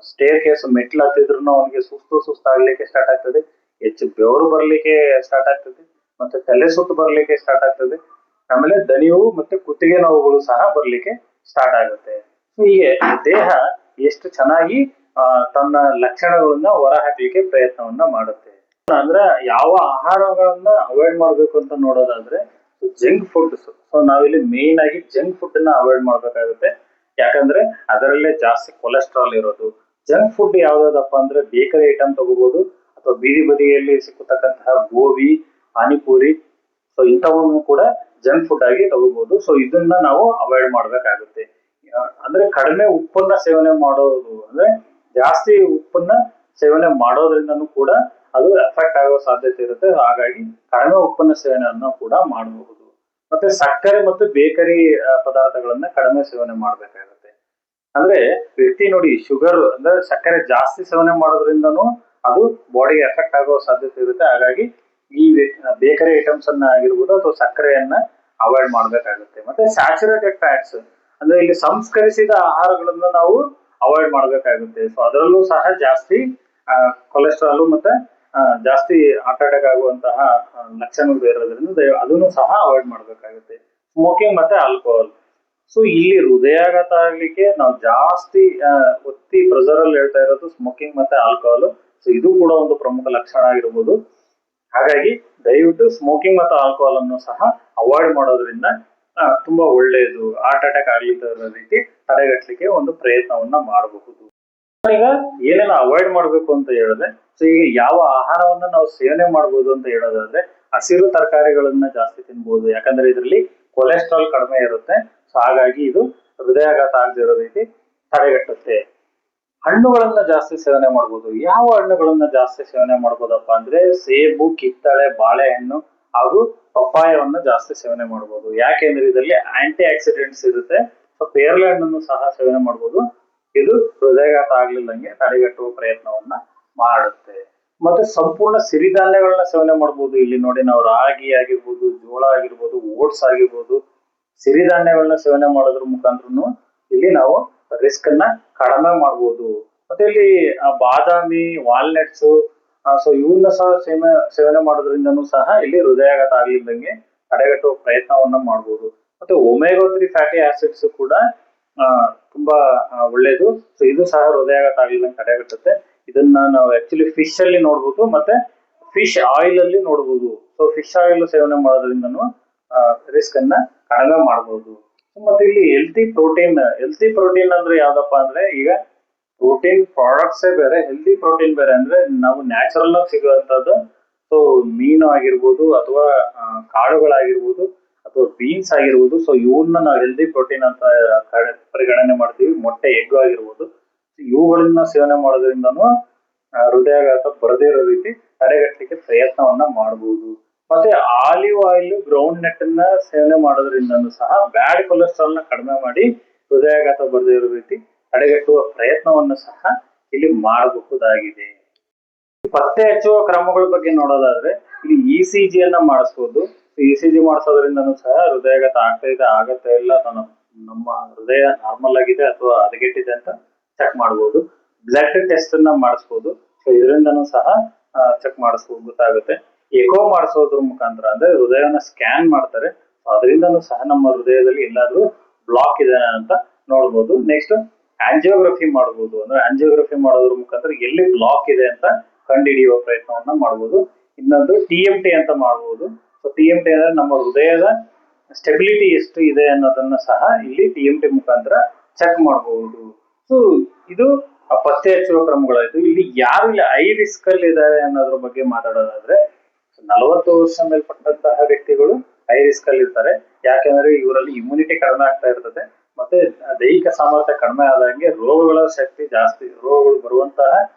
ಸ್ಟೇರ್ ಕೇಸ್ ಮೆಟ್ಲು ಹತ್ತಿದ್ರು ಅವನಿಗೆ ಸುಸ್ತಾಗ್ಲಿಕ್ಕೆ ಸ್ಟಾರ್ಟ್ ಆಗ್ತದೆ, ಹೆಚ್ಚು ಬೆವರು ಬರ್ಲಿಕ್ಕೆ ಸ್ಟಾರ್ಟ್ ಆಗ್ತದೆ, ಮತ್ತೆ ತಲೆ ಸುತ್ತು ಬರ್ಲಿಕ್ಕೆ ಸ್ಟಾರ್ಟ್ ಆಗ್ತದೆ. ಆಮೇಲೆ ದಣಿವು ಮತ್ತೆ ಕುತ್ತಿಗೆ ನೋವುಗಳು ಸಹ ಬರ್ಲಿಕ್ಕೆ ಸ್ಟಾರ್ಟ್ ಆಗುತ್ತೆ. ಹೀಗೆ ದೇಹ ಎಷ್ಟು ಚೆನ್ನಾಗಿ ತನ್ನ ಲಕ್ಷಣಗಳನ್ನ ಹೊರ ಹಾಕ್ಲಿಕ್ಕೆ ಪ್ರಯತ್ನವನ್ನ ಮಾಡುತ್ತೆ. ಅಂದ್ರೆ ಯಾವ ಆಹಾರಗಳನ್ನ ಅವಾಯ್ಡ್ ಮಾಡ್ಬೇಕು ಅಂತ ನೋಡೋದಾದ್ರೆ ಜಂಕ್ ಫುಡ್. ಸೊ ನಾವಿಲ್ಲಿ ಮೇನ್ ಆಗಿ ಜಂಕ್ ಫುಡ್ ನ ಅವಾಯ್ಡ್ ಮಾಡ್ಬೇಕಾಗುತ್ತೆ. ಯಾಕಂದ್ರೆ ಅದರಲ್ಲೇ ಜಾಸ್ತಿ ಕೊಲೆಸ್ಟ್ರಾಲ್ ಇರೋದು. ಜಂಕ್ ಫುಡ್ ಯಾವ್ದಪ್ಪ ಅಂದ್ರೆ ಬೇಕರಿ ಐಟಮ್ ತಗೋಬಹುದು, ಅಥವಾ ಬೀದಿ ಬದಿಯಲ್ಲಿ ಸಿಕ್ಕತಕ್ಕಂತಹ ಗೋಬಿ, ಪಾನಿಪುರಿ, ಸೊ ಇಂಥವನ್ನು ಕೂಡ ಜಂಕ್ ಫುಡ್ ಆಗಿ ತಗೋಬಹುದು. ಸೊ ಇದನ್ನ ನಾವು ಅವಾಯ್ಡ್ ಮಾಡ್ಬೇಕಾಗುತ್ತೆ. ಅಂದ್ರೆ ಕಡಿಮೆ ಉಪ್ಪನ್ನ ಸೇವನೆ ಮಾಡೋದು, ಅಂದ್ರೆ ಜಾಸ್ತಿ ಉಪ್ಪನ್ನ ಸೇವನೆ ಮಾಡೋದ್ರಿಂದನೂ ಕೂಡ ಅದು ಎಫೆಕ್ಟ್ ಆಗೋ ಸಾಧ್ಯತೆ ಇರುತ್ತೆ. ಹಾಗಾಗಿ ಕಡಿಮೆ ಉಪ್ಪನ್ನ ಸೇವನೆಯನ್ನು ಕೂಡ ಮಾಡಬಹುದು. ಮತ್ತೆ ಸಕ್ಕರೆ ಮತ್ತು ಬೇಕರಿ ಪದಾರ್ಥಗಳನ್ನ ಕಡಿಮೆ ಸೇವನೆ ಮಾಡ್ಬೇಕಾಗುತ್ತೆ. ಅಂದ್ರೆ ವ್ಯಕ್ತಿ ನೋಡಿ, ಶುಗರ್ ಅಂದ್ರೆ ಸಕ್ಕರೆ ಜಾಸ್ತಿ ಸೇವನೆ ಮಾಡೋದ್ರಿಂದನೂ ಅದು ಬಾಡಿಗೆ ಎಫೆಕ್ಟ್ ಆಗೋ ಸಾಧ್ಯತೆ ಇರುತ್ತೆ. ಹಾಗಾಗಿ ಈ ಬೇಕರಿ ಐಟಮ್ಸ್ ಅನ್ನ ಆಗಿರ್ಬೋದು ಅಥವಾ ಸಕ್ಕರೆಯನ್ನ ಅವಾಯ್ಡ್ ಮಾಡ್ಬೇಕಾಗುತ್ತೆ. ಮತ್ತೆ ಸ್ಯಾಚುರೇಟೆಡ್ ಫ್ಯಾಟ್ಸ್ ಅಂದ್ರೆ ಇಲ್ಲಿ ಸಂಸ್ಕರಿಸಿದ ಆಹಾರಗಳನ್ನ ನಾವು ಅವಾಯ್ಡ್ ಮಾಡ್ಬೇಕಾಗುತ್ತೆ. ಸೊ ಅದರಲ್ಲೂ ಸಹ ಜಾಸ್ತಿ ಕೊಲೆಸ್ಟ್ರಾಲ್ ಮತ್ತೆ ಜಾಸ್ತಿ ಹಾರ್ಟ್ ಅಟ್ಯಾಕ್ ಆಗುವಂತಹ ಲಕ್ಷಣಗಳು ಇರೋದ್ರಿಂದ ಅದನ್ನು ಸಹ ಅವಾಯ್ಡ್ ಮಾಡ್ಬೇಕಾಗುತ್ತೆ. ಸ್ಮೋಕಿಂಗ್ ಮತ್ತೆ ಆಲ್ಕೋಹಾಲ್. ಸೊ ಇಲ್ಲಿ ಹೃದಯಾಘಾತ ಆಗ್ಲಿಕ್ಕೆ ನಾವು ಜಾಸ್ತಿ ಒತ್ತಿ ಪ್ರೆಸರ್ ಅಲ್ಲಿ ಹೇಳ್ತಾ ಇರೋದು ಸ್ಮೋಕಿಂಗ್ ಮತ್ತೆ ಆಲ್ಕೋಹಾಲ್. ಸೊ ಇದು ಕೂಡ ಒಂದು ಪ್ರಮುಖ ಲಕ್ಷಣ ಆಗಿರ್ಬೋದು. ಹಾಗಾಗಿ ದಯವಿಟ್ಟು ಸ್ಮೋಕಿಂಗ್ ಮತ್ತು ಆಲ್ಕೋಹಾಲ್ ಅನ್ನು ಸಹ ಅವಾಯ್ಡ್ ಮಾಡೋದ್ರಿಂದ ತುಂಬಾ ಒಳ್ಳೆಯದು. ಹಾರ್ಟ್ ಅಟ್ಯಾಕ್ ಆಗ್ಲಿಕ್ಕೆ ರೀತಿ ತಡೆಗಟ್ಟಲಿಕ್ಕೆ ಒಂದು ಪ್ರಯತ್ನವನ್ನ ಮಾಡಬಹುದು. ಈಗ ಏನೆಲ್ಲ ಅವಾಯ್ಡ್ ಮಾಡ್ಬೇಕು ಅಂತ ಹೇಳಿದ್ರೆ, ಸೊ ಈಗ ಯಾವ ಆಹಾರವನ್ನ ನಾವು ಸೇವನೆ ಮಾಡಬಹುದು ಅಂತ ಹೇಳೋದಾದ್ರೆ ಹಸಿರು ತರಕಾರಿಗಳನ್ನ ಜಾಸ್ತಿ ತಿನ್ಬಹುದು. ಯಾಕಂದ್ರೆ ಇದರಲ್ಲಿ ಕೊಲೆಸ್ಟ್ರಾಲ್ ಕಡಿಮೆ ಇರುತ್ತೆ. ಸೊ ಹಾಗಾಗಿ ಇದು ಹೃದಯಾಘಾತ ಆಗದಿರೋ ರೀತಿ ತಡೆಗಟ್ಟುತ್ತೆ. ಹಣ್ಣುಗಳನ್ನ ಜಾಸ್ತಿ ಸೇವನೆ ಮಾಡಬಹುದು. ಯಾವ ಹಣ್ಣುಗಳನ್ನ ಜಾಸ್ತಿ ಸೇವನೆ ಮಾಡಬಹುದಪ್ಪ ಅಂದ್ರೆ ಸೇಬು, ಕಿತ್ತಳೆ, ಬಾಳೆಹಣ್ಣು ಹಾಗೂ ಪಪ್ಪಾಯವನ್ನ ಜಾಸ್ತಿ ಸೇವನೆ ಮಾಡಬಹುದು. ಯಾಕೆಂದ್ರೆ ಇದರಲ್ಲಿ ಆಂಟಿ ಆಕ್ಸಿಡೆಂಟ್ಸ್ ಇರುತ್ತೆ. ಸೊ ಪೇರಳೆ ಹಣ್ಣನ್ನು ಸಹ ಸೇವನೆ ಮಾಡಬಹುದು. ಇದು ಹೃದಯಾಘಾತ ಆಗ್ಲಿಲ್ಲಂಗೆ ತಡೆಗಟ್ಟುವ ಪ್ರಯತ್ನವನ್ನ ಮಾಡುತ್ತೆ. ಮತ್ತೆ ಸಂಪೂರ್ಣ ಸಿರಿಧಾನ್ಯಗಳನ್ನ ಸೇವನೆ ಮಾಡಬಹುದು. ಇಲ್ಲಿ ನೋಡಿ, ನಾವು ರಾಗಿ ಆಗಿರ್ಬೋದು, ಜೋಳ ಆಗಿರ್ಬೋದು, ಓಟ್ಸ್ ಆಗಿರ್ಬೋದು, ಸಿರಿಧಾನ್ಯಗಳನ್ನ ಸೇವನೆ ಮಾಡೋದ್ರ ಮುಖಾಂತರ ಇಲ್ಲಿ ನಾವು ರಿಸ್ಕ್ ಅನ್ನ ಕಡಿಮೆ ಮಾಡಬಹುದು. ಮತ್ತೆ ಇಲ್ಲಿ ಬಾದಾಮಿ, ವಾಲ್ನಟ್ಸ್, ಸೊ ಇವನ್ನ ಸಹ ಸೇವನೆ ಮಾಡೋದ್ರಿಂದನೂ ಸಹ ಇಲ್ಲಿ ಹೃದಯಾಘಾತ ಆಗ್ಲಿದ್ದಂಗೆ ತಡೆಗಟ್ಟುವ ಪ್ರಯತ್ನವನ್ನ ಮಾಡಬಹುದು. ಮತ್ತೆ ಒಮೆಗಾ 3 ಫ್ಯಾಟಿ ಆಸಿಡ್ಸ್ ಕೂಡ ತುಂಬಾ ಒಳ್ಳೇದು. ಸೊ ಇದು ಸಹ ಹೃದಯಾಘಾತ ಆಗ್ಲಿದ್ದಂಗೆ ತಡೆಗಟ್ಟುತ್ತೆ. ಇದನ್ನ ನಾವು ಆಕ್ಚುಲಿ ಫಿಶ್ ಅಲ್ಲಿ ನೋಡ್ಬೋದು, ಮತ್ತೆ ಫಿಶ್ ಆಯಿಲ್ ಅಲ್ಲಿ ನೋಡ್ಬೋದು. ಸೊ ಫಿಶ್ ಆಯಿಲ್ ಸೇವನೆ ಮಾಡೋದ್ರಿಂದನೂ ರಿಸ್ಕ್ ಅನ್ನ ಕಡಿಮೆ ಮಾಡಬಹುದು. ಮತ್ತೆ ಇಲ್ಲಿ ಹೆಲ್ತಿ ಪ್ರೋಟೀನ್ ಅಂದ್ರೆ ಯಾವ್ದಪ್ಪ ಅಂದ್ರೆ, ಈಗ ಪ್ರೋಟೀನ್ ಪ್ರಾಡಕ್ಟ್ಸ್ ಬೇರೆ, ಹೆಲ್ದಿ ಪ್ರೋಟೀನ್ ಬೇರೆ. ಅಂದ್ರೆ ನಾವು ನ್ಯಾಚುರಲ್ ಆಗಿ ಸಿಗುವಂತದ್ದು. ಸೊ ಮೀನು ಆಗಿರ್ಬೋದು, ಅಥವಾ ಕಾಳುಗಳಾಗಿರ್ಬೋದು, ಅಥವಾ ಬೀನ್ಸ್ ಆಗಿರ್ಬೋದು. ಸೊ ಇವನ್ನ ನಾವು ಹೆಲ್ದಿ ಪ್ರೋಟೀನ್ ಅಂತ ಪರಿಗಣನೆ ಮಾಡ್ತೀವಿ. ಮೊಟ್ಟೆ, ಎಗ್ ಆಗಿರ್ಬೋದು. ಇವುಗಳನ್ನ ಸೇವನೆ ಮಾಡೋದ್ರಿಂದನೂ ಹೃದಯಾಘಾತ ಬರದೇ ಇರೋ ರೀತಿ ತಡೆಗಟ್ಟಲಿಕ್ಕೆ ಪ್ರಯತ್ನವನ್ನ ಮಾಡಬಹುದು. ಮತ್ತೆ ಆಲಿವ್ ಆಯಿಲ್, ಗ್ರೌಂಡ್ ನಟ್ ಅನ್ನ ಸೇವನೆ ಮಾಡೋದ್ರಿಂದನೂ ಸಹ ಬ್ಯಾಡ್ ಕೊಲೆಸ್ಟ್ರಾಲ್ ನ ಕಡಿಮೆ ಮಾಡಿ ಹೃದಯಾಘಾತ ಬರದೇ ಇರೋ ರೀತಿ ತಡೆಗಟ್ಟುವ ಪ್ರಯತ್ನವನ್ನು ಸಹ ಇಲ್ಲಿ ಮಾಡಬಹುದಾಗಿದೆ. ಪತ್ತೆ ಹಚ್ಚುವ ಕ್ರಮಗಳ ಬಗ್ಗೆ ನೋಡೋದಾದ್ರೆ ಇಲ್ಲಿ ECG ಅನ್ನ ಮಾಡಿಸಬಹುದು. ECG ಮಾಡಿಸೋದ್ರಿಂದನೂ ಸಹ ಹೃದಯಾಘಾತ ಆಗತ್ತೆ ಇಲ್ಲ, ನಮ್ಮ ಹೃದಯ ನಾರ್ಮಲ್ ಆಗಿದೆ ಅಥವಾ ಹದಗೆಟ್ಟಿದೆ ಅಂತ ಚೆಕ್ ಮಾಡಬಹುದು. ಬ್ಲಡ್ ಟೆಸ್ಟ್ ಅನ್ನ ಮಾಡಿಸಬಹುದು. ಸೊ ಇದರಿಂದನೂ ಸಹ ಚೆಕ್ ಮಾಡಿಸಬಹುದು, ಗೊತ್ತಾಗುತ್ತೆ. ಎಕೋ ಮಾಡಿಸೋದ್ರ ಮುಖಾಂತರ ಅಂದ್ರೆ ಹೃದಯನ ಸ್ಕ್ಯಾನ್ ಮಾಡ್ತಾರೆ. ಅದರಿಂದನೂ ಸಹ ನಮ್ಮ ಹೃದಯದಲ್ಲಿ ಎಲ್ಲಾದ್ರೂ ಬ್ಲಾಕ್ ಇದೆ ಅಂತ ನೋಡ್ಬೋದು. ನೆಕ್ಸ್ಟ್ ಆಂಜಿಯೋಗ್ರಫಿ ಮಾಡಬಹುದು. ಅಂದ್ರೆ ಆಂಜಿಯೋಗ್ರಫಿ ಮಾಡೋದ್ರ ಮುಖಾಂತರ ಎಲ್ಲಿ ಬ್ಲಾಕ್ ಇದೆ ಅಂತ ಕಂಡುಹಿಡಿಯುವ ಪ್ರಯತ್ನವನ್ನ ಮಾಡಬಹುದು. ಇನ್ನೊಂದು TMT ಅಂತ ಮಾಡಬಹುದು. ಸೊ TMT ಅಂದ್ರೆ ನಮ್ಮ ಹೃದಯದ ಸ್ಟೆಬಿಲಿಟಿ ಎಷ್ಟು ಇದೆ ಅನ್ನೋದನ್ನ ಸಹ ಇಲ್ಲಿ TMT ಮುಖಾಂತರ ಚೆಕ್ ಮಾಡಬಹುದು. ಸೊ ಇದು ಪತ್ತೆ ಹಚ್ಚುವ ಕ್ರಮಗಳಾಯ್ತು. ಇಲ್ಲಿ ಯಾರು ಇಲ್ಲಿ ಹೈ ರಿಸ್ಕ್ ಅಲ್ಲಿ ಇದ್ದಾರೆ ಅನ್ನೋದ್ರ ಬಗ್ಗೆ ಮಾತಾಡೋದಾದ್ರೆ 40 ವರ್ಷ ಮೇಲ್ಪಟ್ಟಂತಹ ವ್ಯಕ್ತಿಗಳು ಹೈ ರಿಸ್ಕ್ ಅಲ್ಲಿ ಇರ್ತಾರೆ. ಯಾಕೆಂದ್ರೆ ಇವರಲ್ಲಿ ಇಮ್ಯುನಿಟಿ ಕಡಿಮೆ ಆಗ್ತಾ ಇರ್ತದೆ. ಮತ್ತೆ ದೈಹಿಕ ಸಾಮರ್ಥ್ಯ ಕಡಿಮೆ ಆದಂಗೆ ರೋಗಗಳ ಶಕ್ತಿ ಜಾಸ್ತಿ, ರೋಗಗಳು ಬರುವಂತಹ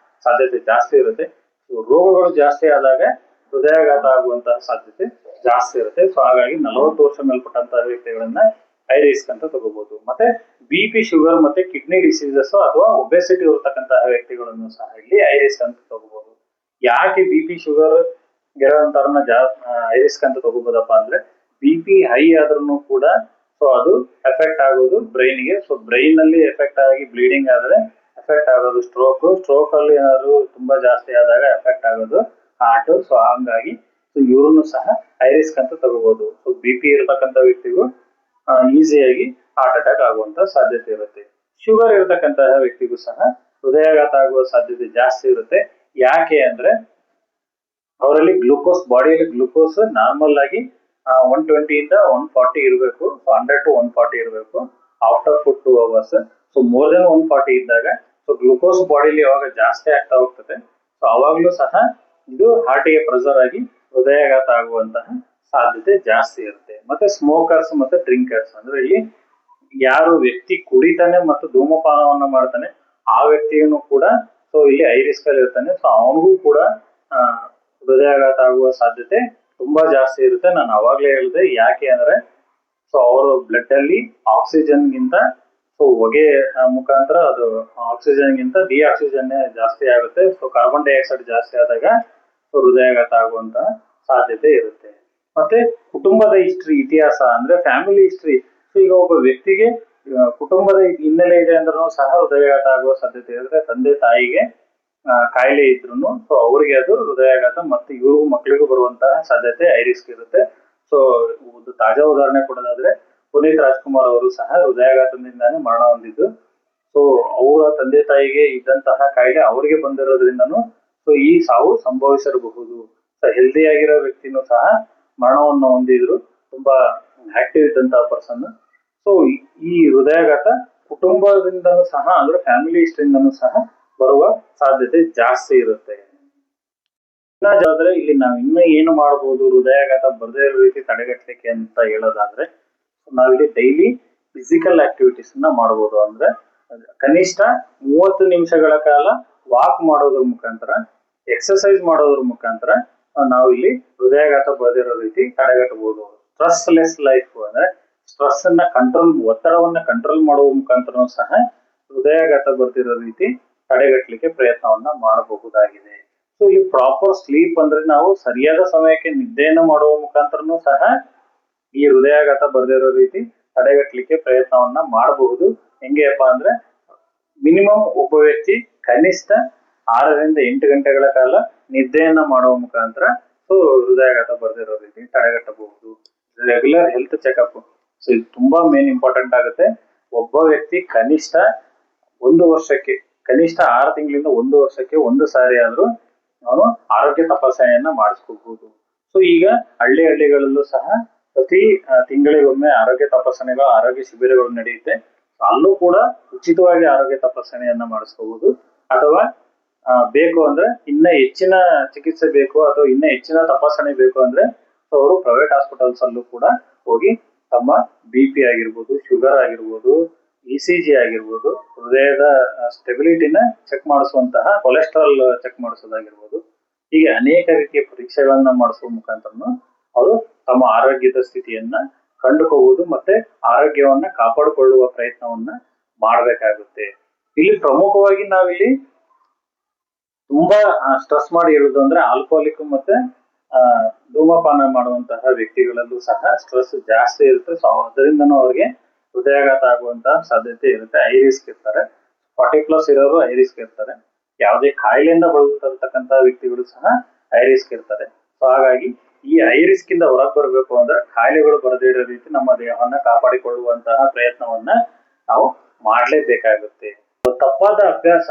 ಸಾಧ್ಯತೆ ಜಾಸ್ತಿ ಇರುತ್ತೆ. ಸೊ ರೋಗಗಳು ಜಾಸ್ತಿ ಆದಾಗ ಹೃದಯಾಘಾತ ಆಗುವಂತಹ ಸಾಧ್ಯತೆ ಜಾಸ್ತಿ ಇರುತ್ತೆ. ಸೊ ಹಾಗಾಗಿ 40 ವರ್ಷ ಮೇಲ್ಪಟ್ಟಂತಹ ವ್ಯಕ್ತಿಗಳನ್ನ ಹೈ ರಿಸ್ಕ್ ಅಂತ ತಗೋಬಹುದು. ಮತ್ತೆ BP, ಶುಗರ್ ಮತ್ತೆ ಕಿಡ್ನಿ ಡಿಸೀಸಸ್ ಅಥವಾ ಒಬೆಸಿಟಿ ಇರತಕ್ಕಂತಹ ವ್ಯಕ್ತಿಗಳನ್ನು ಸಹ ಇಲ್ಲಿ ಹೈ ರಿಸ್ಕ್ ಅಂತ ತಗೋಬಹುದು. ಯಾಕೆ BP, ಶುಗರ್ ಇರೋಂತರನ್ನ ಹೈ ರಿಸ್ಕ್ ಅಂತ ತಗೋಬಹುದಪ್ಪ ಅಂದ್ರೆ BP ಹೈ ಆದ್ರೂ ಕೂಡ ಸೊ ಅದು ಎಫೆಕ್ಟ್ ಆಗೋದು ಬ್ರೈನ್ಗೆ. ಸೊ ಬ್ರೈನ್ ಅಲ್ಲಿ ಎಫೆಕ್ಟ್ ಆಗಿ ಬ್ಲೀಡಿಂಗ್ ಆದ್ರೆ ಎಫೆಕ್ಟ್ ಆಗೋದು ಸ್ಟ್ರೋಕ್ ಅಲ್ಲಿ ಏನಾದ್ರು ತುಂಬಾ ಜಾಸ್ತಿ ಆದಾಗ ಎಫೆಕ್ಟ್ ಆಗೋದು ಹಾರ್ಟ್. ಸೊ ಹಂಗಾಗಿ ಸೊ ಇವ್ರನ್ನು ಸಹ ಹೈ ರಿಸ್ಕ್ ಅಂತ ತಗೋಬಹುದು. ಸೊ BP ಇರತಕ್ಕಂತ ವ್ಯಕ್ತಿಗೂ ಈಸಿಯಾಗಿ ಹಾರ್ಟ್ ಅಟ್ಯಾಕ್ ಆಗುವಂತ ಸಾಧ್ಯತೆ ಇರುತ್ತೆ. ಶುಗರ್ ಇರತಕ್ಕಂತಹ ವ್ಯಕ್ತಿಗೂ ಸಹ ಹೃದಯಾಘಾತ ಆಗುವ ಸಾಧ್ಯತೆ ಜಾಸ್ತಿ ಇರುತ್ತೆ. ಯಾಕೆ ಅಂದ್ರೆ ಅವರಲ್ಲಿ ಬಾಡಿಯಲ್ಲಿ ಗ್ಲೂಕೋಸ್ ನಾರ್ಮಲ್ ಆಗಿ 120 ಇಂದ 140 ಇರಬೇಕು. 100 to 140 ಇರಬೇಕು after food 2 hours. So more than 140 ಇದ್ದಾಗ ಸೊ ಗ್ಲೂಕೋಸ್ ಬಾಡಿಲಿ ಯಾವಾಗ ಜಾಸ್ತಿ ಆಗ್ತಾ ಹೋಗ್ತದೆ ಸೊ ಅವಾಗ್ಲೂ ಸಹ ಇದು ಹಾರ್ಟಿಗೆ ಪ್ರೆಷರ್ ಆಗಿ ಹೃದಯಾಘಾತ ಆಗುವಂತಹ ಸಾಧ್ಯತೆ ಜಾಸ್ತಿ ಇರುತ್ತೆ. ಮತ್ತೆ ಸ್ಮೋಕರ್ಸ್ ಮತ್ತೆ ಡ್ರಿಂಕರ್ಸ್ ಅಂದ್ರೆ ಇಲ್ಲಿ ಯಾರು ವ್ಯಕ್ತಿ ಕುಡಿತಾನೆ ಮತ್ತು ಧೂಮಪಾನವನ್ನ ಮಾಡ್ತಾನೆ ಆ ವ್ಯಕ್ತಿಯನ್ನು ಕೂಡ ಸೊ ಇಲ್ಲಿ ಹೈ ರಿಸ್ಕ್ ಅಲ್ಲಿ ಇರ್ತಾನೆ. ಸೊ ಅವನಿಗೂ ಕೂಡ ಹೃದಯಾಘಾತ ಆಗುವ ಸಾಧ್ಯತೆ ತುಂಬಾ ಜಾಸ್ತಿ ಇರುತ್ತೆ. ನಾನು ಅವಾಗ್ಲೇ ಹೇಳಿದೆ ಯಾಕೆ ಅಂದ್ರೆ ಸೊ ಅವರು ಬ್ಲಡ್ ಅಲ್ಲಿ ಆಕ್ಸಿಜನ್ ಗಿಂತ ಸೊ ಹೊಗೆ ಮುಖಾಂತರ ಅದು ಆಕ್ಸಿಜನ್ ಗಿಂತ ಡಿಆಕ್ಸಿಜನ್ ಜಾಸ್ತಿ ಆಗುತ್ತೆ. ಸೊ ಕಾರ್ಬನ್ ಡೈಆಕ್ಸೈಡ್ ಜಾಸ್ತಿ ಆದಾಗ ಸೊ ಹೃದಯಾಘಾತ ಆಗುವಂತಹ ಸಾಧ್ಯತೆ ಇರುತ್ತೆ. ಮತ್ತೆ ಕುಟುಂಬದ ಇತಿಹಾಸ ಅಂದ್ರೆ ಫ್ಯಾಮಿಲಿ ಹಿಸ್ಟ್ರಿ. ಸೊ ಈಗ ಒಬ್ಬ ವ್ಯಕ್ತಿಗೆ ಕುಟುಂಬದ ಹಿನ್ನೆಲೆ ಇದೆ ಅಂದ್ರೂ ಸಹ ಹೃದಯಾಘಾತ ಆಗುವ ಸಾಧ್ಯತೆ ಇರುತ್ತೆ. ತಂದೆ ತಾಯಿಗೆ ಕಾಯಿಲೆ ಇದ್ರು ಸೊ ಅವರಿಗೆ ಅದು ಹೃದಯಾಘಾತ ಮತ್ತೆ ಇವ್ರಿಗೂ ಮಕ್ಕಳಿಗೂ ಬರುವಂತಹ ಸಾಧ್ಯತೆ ಹೈ ರಿಸ್ಕ್ ಇರುತ್ತೆ. ಸೊ ಒಂದು ತಾಜಾ ಉದಾಹರಣೆ ಕೊಡೋದಾದ್ರೆ ಪುನೀತ್ ರಾಜ್ಕುಮಾರ್ ಅವರು ಸಹ ಹೃದಯಾಘಾತದಿಂದಾನೇ ಮರಣ ಹೊಂದಿದ್ದು. ಸೊ ಅವರ ತಂದೆ ತಾಯಿಗೆ ಇದ್ದಂತಹ ಕಾಯಿಲೆ ಅವರಿಗೆ ಬಂದಿರೋದ್ರಿಂದನೂ ಸೊ ಈ ಸಾವು ಸಂಭವಿಸಿರಬಹುದು. ಸೊ ಹೆಲ್ದಿ ಆಗಿರೋ ವ್ಯಕ್ತಿನೂ ಸಹ ಮರಣವನ್ನು ಹೊಂದಿದ್ರು, ತುಂಬಾ ಆಕ್ಟಿವ್ ಇದ್ದಂತಹ ಪರ್ಸನ್. ಸೊ ಈ ಹೃದಯಾಘಾತ ಕುಟುಂಬದಿಂದನೂ ಸಹ ಅಂದ್ರೆ ಫ್ಯಾಮಿಲಿ ಹಿಸ್ಟ್ರಿಯಿಂದನೂ ಸಹ ಬರುವ ಸಾಧ್ಯತೆ ಜಾಸ್ತಿ ಇರುತ್ತೆ. ಆದ್ರೆ ಇಲ್ಲಿ ನಾವು ಇನ್ನ ಏನು ಮಾಡಬಹುದು ಹೃದಯಾಘಾತ ಬರದೇ ಇರೋ ರೀತಿ ತಡೆಗಟ್ಟಲಿಕ್ಕೆ ಅಂತ ಹೇಳೋದಾದ್ರೆ ನಾವಿಲ್ಲಿ ಡೈಲಿ ಫಿಸಿಕಲ್ ಆಕ್ಟಿವಿಟೀಸ್ ಮಾಡಬಹುದು. ಅಂದ್ರೆ ಕನಿಷ್ಠ 30 ನಿಮಿಷಗಳ ಕಾಲ ವಾಕ್ ಮಾಡೋದ್ರ ಮುಖಾಂತರ, ಎಕ್ಸರ್ಸೈಸ್ ಮಾಡೋದ್ರ ಮುಖಾಂತರ ನಾವು ಇಲ್ಲಿ ಹೃದಯಾಘಾತ ಬರದಿರೋ ರೀತಿ ತಡೆಗಟ್ಟಬಹುದು. ಸ್ಟ್ರೆಸ್ ಲೆಸ್ ಲೈಫ್ ಅಂದ್ರೆ ಸ್ಟ್ರೆಸ್ ಅನ್ನ ಒತ್ತಡವನ್ನ ಕಂಟ್ರೋಲ್ ಮಾಡುವ ಮುಖಾಂತರ ಸಹ ಹೃದಯಾಘಾತ ಬರ್ತಿರೋ ರೀತಿ ತಡೆಗಟ್ಟಲಿಕ್ಕೆ ಪ್ರಯತ್ನವನ್ನ ಮಾಡಬಹುದಾಗಿದೆ. ಸೊ ಈ ಪ್ರಾಪರ್ ಸ್ಲೀಪ್ ಅಂದ್ರೆ ನಾವು ಸರಿಯಾದ ಸಮಯಕ್ಕೆ ನಿದ್ದೆಯನ್ನು ಮಾಡುವ ಮುಖಾಂತರನು ಸಹ ಈ ಹೃದಯಾಘಾತ ಬರ್ದಿರೋ ರೀತಿ ತಡೆಗಟ್ಟಲಿಕ್ಕೆ ಪ್ರಯತ್ನವನ್ನ ಮಾಡಬಹುದು. ಹೆಂಗೆಪ್ಪ ಅಂದ್ರೆ ಮಿನಿಮಮ್ ಒಬ್ಬ ವ್ಯಕ್ತಿ ಕನಿಷ್ಠ 6 ರಿಂದ 8 ಗಂಟೆಗಳ ಕಾಲ ನಿದ್ದೆಯನ್ನ ಮಾಡುವ ಮುಖಾಂತರ ಸೊ ಹೃದಯಾಘಾತ ಬರ್ದಿರೋ ರೀತಿ ತಡೆಗಟ್ಟಬಹುದು. ರೆಗ್ಯುಲರ್ ಹೆಲ್ತ್ ಚೆಕಪ್ ಸೊ ಇದು ತುಂಬಾ ಮೇನ್ ಇಂಪಾರ್ಟೆಂಟ್ ಆಗುತ್ತೆ. ಒಬ್ಬ ವ್ಯಕ್ತಿ ಕನಿಷ್ಠ 1 ವರ್ಷಕ್ಕೆ, ಕನಿಷ್ಠ 6 ತಿಂಗಳಿಂದ 1 ವರ್ಷಕ್ಕೆ 1 ಸಾರಿ ಆದ್ರೂ ಅವನು ಆರೋಗ್ಯ ತಪಾಸಣೆಯನ್ನ ಮಾಡಿಸ್ಕೋಬಹುದು. ಸೊ ಈಗ ಹಳ್ಳಿಗಳಲ್ಲೂ ಸಹ ಪ್ರತಿ ತಿಂಗಳಿಗೊಮ್ಮೆ ಆರೋಗ್ಯ ತಪಾಸಣೆಗಳು, ಆರೋಗ್ಯ ಶಿಬಿರಗಳು ನಡೆಯುತ್ತೆ. ಅಲ್ಲೂ ಕೂಡ ಉಚಿತವಾಗಿ ಆರೋಗ್ಯ ತಪಾಸಣೆಯನ್ನ ಮಾಡಿಸ್ಕೋಬಹುದು. ಅಥವಾ ಬೇಕು ಅಂದ್ರೆ ಇನ್ನ ಹೆಚ್ಚಿನ ಚಿಕಿತ್ಸೆ ಬೇಕು ಅಥವಾ ಇನ್ನ ಹೆಚ್ಚಿನ ತಪಾಸಣೆ ಬೇಕು ಅಂದ್ರೆ ಅವರು ಪ್ರೈವೇಟ್ ಹಾಸ್ಪಿಟಲ್ಸ್ ಅಲ್ಲೂ ಕೂಡ ಹೋಗಿ ತಮ್ಮ BP ಆಗಿರ್ಬೋದು, ಶುಗರ್ ಆಗಿರ್ಬೋದು, ECG ಆಗಿರ್ಬೋದು, ಹೃದಯದ ಸ್ಟೆಬಿಲಿಟಿನ ಚೆಕ್ ಮಾಡಿಸುವಂತಹ ಕೊಲೆಸ್ಟ್ರಾಲ್ ಚೆಕ್ ಮಾಡಿಸೋದಾಗಿರ್ಬೋದು, ಹೀಗೆ ಅನೇಕ ರೀತಿಯ ಪರೀಕ್ಷೆಗಳನ್ನ ಮಾಡಿಸುವ ಮುಖಾಂತರ ಅವರು ತಮ್ಮ ಆರೋಗ್ಯದ ಸ್ಥಿತಿಯನ್ನ ಕಂಡುಕೋಬಹುದು ಮತ್ತೆ ಆರೋಗ್ಯವನ್ನ ಕಾಪಾಡಿಕೊಳ್ಳುವ ಪ್ರಯತ್ನವನ್ನ ಮಾಡಬೇಕಾಗುತ್ತೆ. ಇಲ್ಲಿ ಪ್ರಮುಖವಾಗಿ ನಾವಿಲ್ಲಿ ತುಂಬಾ ಸ್ಟ್ರೆಸ್ ಮಾಡಿ ಹೇಳುದು ಅಂದ್ರೆ ಆಲ್ಕೋಹಾಲಿಕ್ ಮತ್ತೆ ಧೂಮಪಾನ ಮಾಡುವಂತಹ ವ್ಯಕ್ತಿಗಳಲ್ಲೂ ಸಹ ಸ್ಟ್ರೆಸ್ ಜಾಸ್ತಿ ಇರುತ್ತೆ. ಸೊ ಅದರಿಂದನೂ ಅವ್ರಿಗೆ ಹೃದಯಾಘಾತ ಆಗುವಂತಹ ಸಾಧ್ಯತೆ ಇರುತ್ತೆ. ಹೈ ರಿಸ್ಕ್ ಇರ್ತಾರೆ. 40+ ಇರೋರು ಹೈ ರಿಸ್ಕ್ ಇರ್ತಾರೆ. ಯಾವುದೇ ಕಾಯಿಲೆಯಿಂದ ಬಳಲುತ್ತಿರ್ತಕ್ಕಂತಹ ವ್ಯಕ್ತಿಗಳು ಸಹ ಹೈ ರಿಸ್ಕ್ ಇರ್ತಾರೆ. ಸೊ ಹಾಗಾಗಿ ಈ ಹೈ ರಿಸ್ಕ್ ಇಂದ ಹೊರಗೆ ಬರಬೇಕು ಅಂದ್ರೆ ಕಾಯಿಲೆಗಳು ಬರದೇ ಇರೋ ರೀತಿ ನಮ್ಮ ದೇಹವನ್ನ ಕಾಪಾಡಿಕೊಳ್ಳುವಂತಹ ಪ್ರಯತ್ನವನ್ನ ನಾವು ಮಾಡ್ಲೇಬೇಕಾಗುತ್ತೆ. ತಪ್ಪಾದ ಅಭ್ಯಾಸ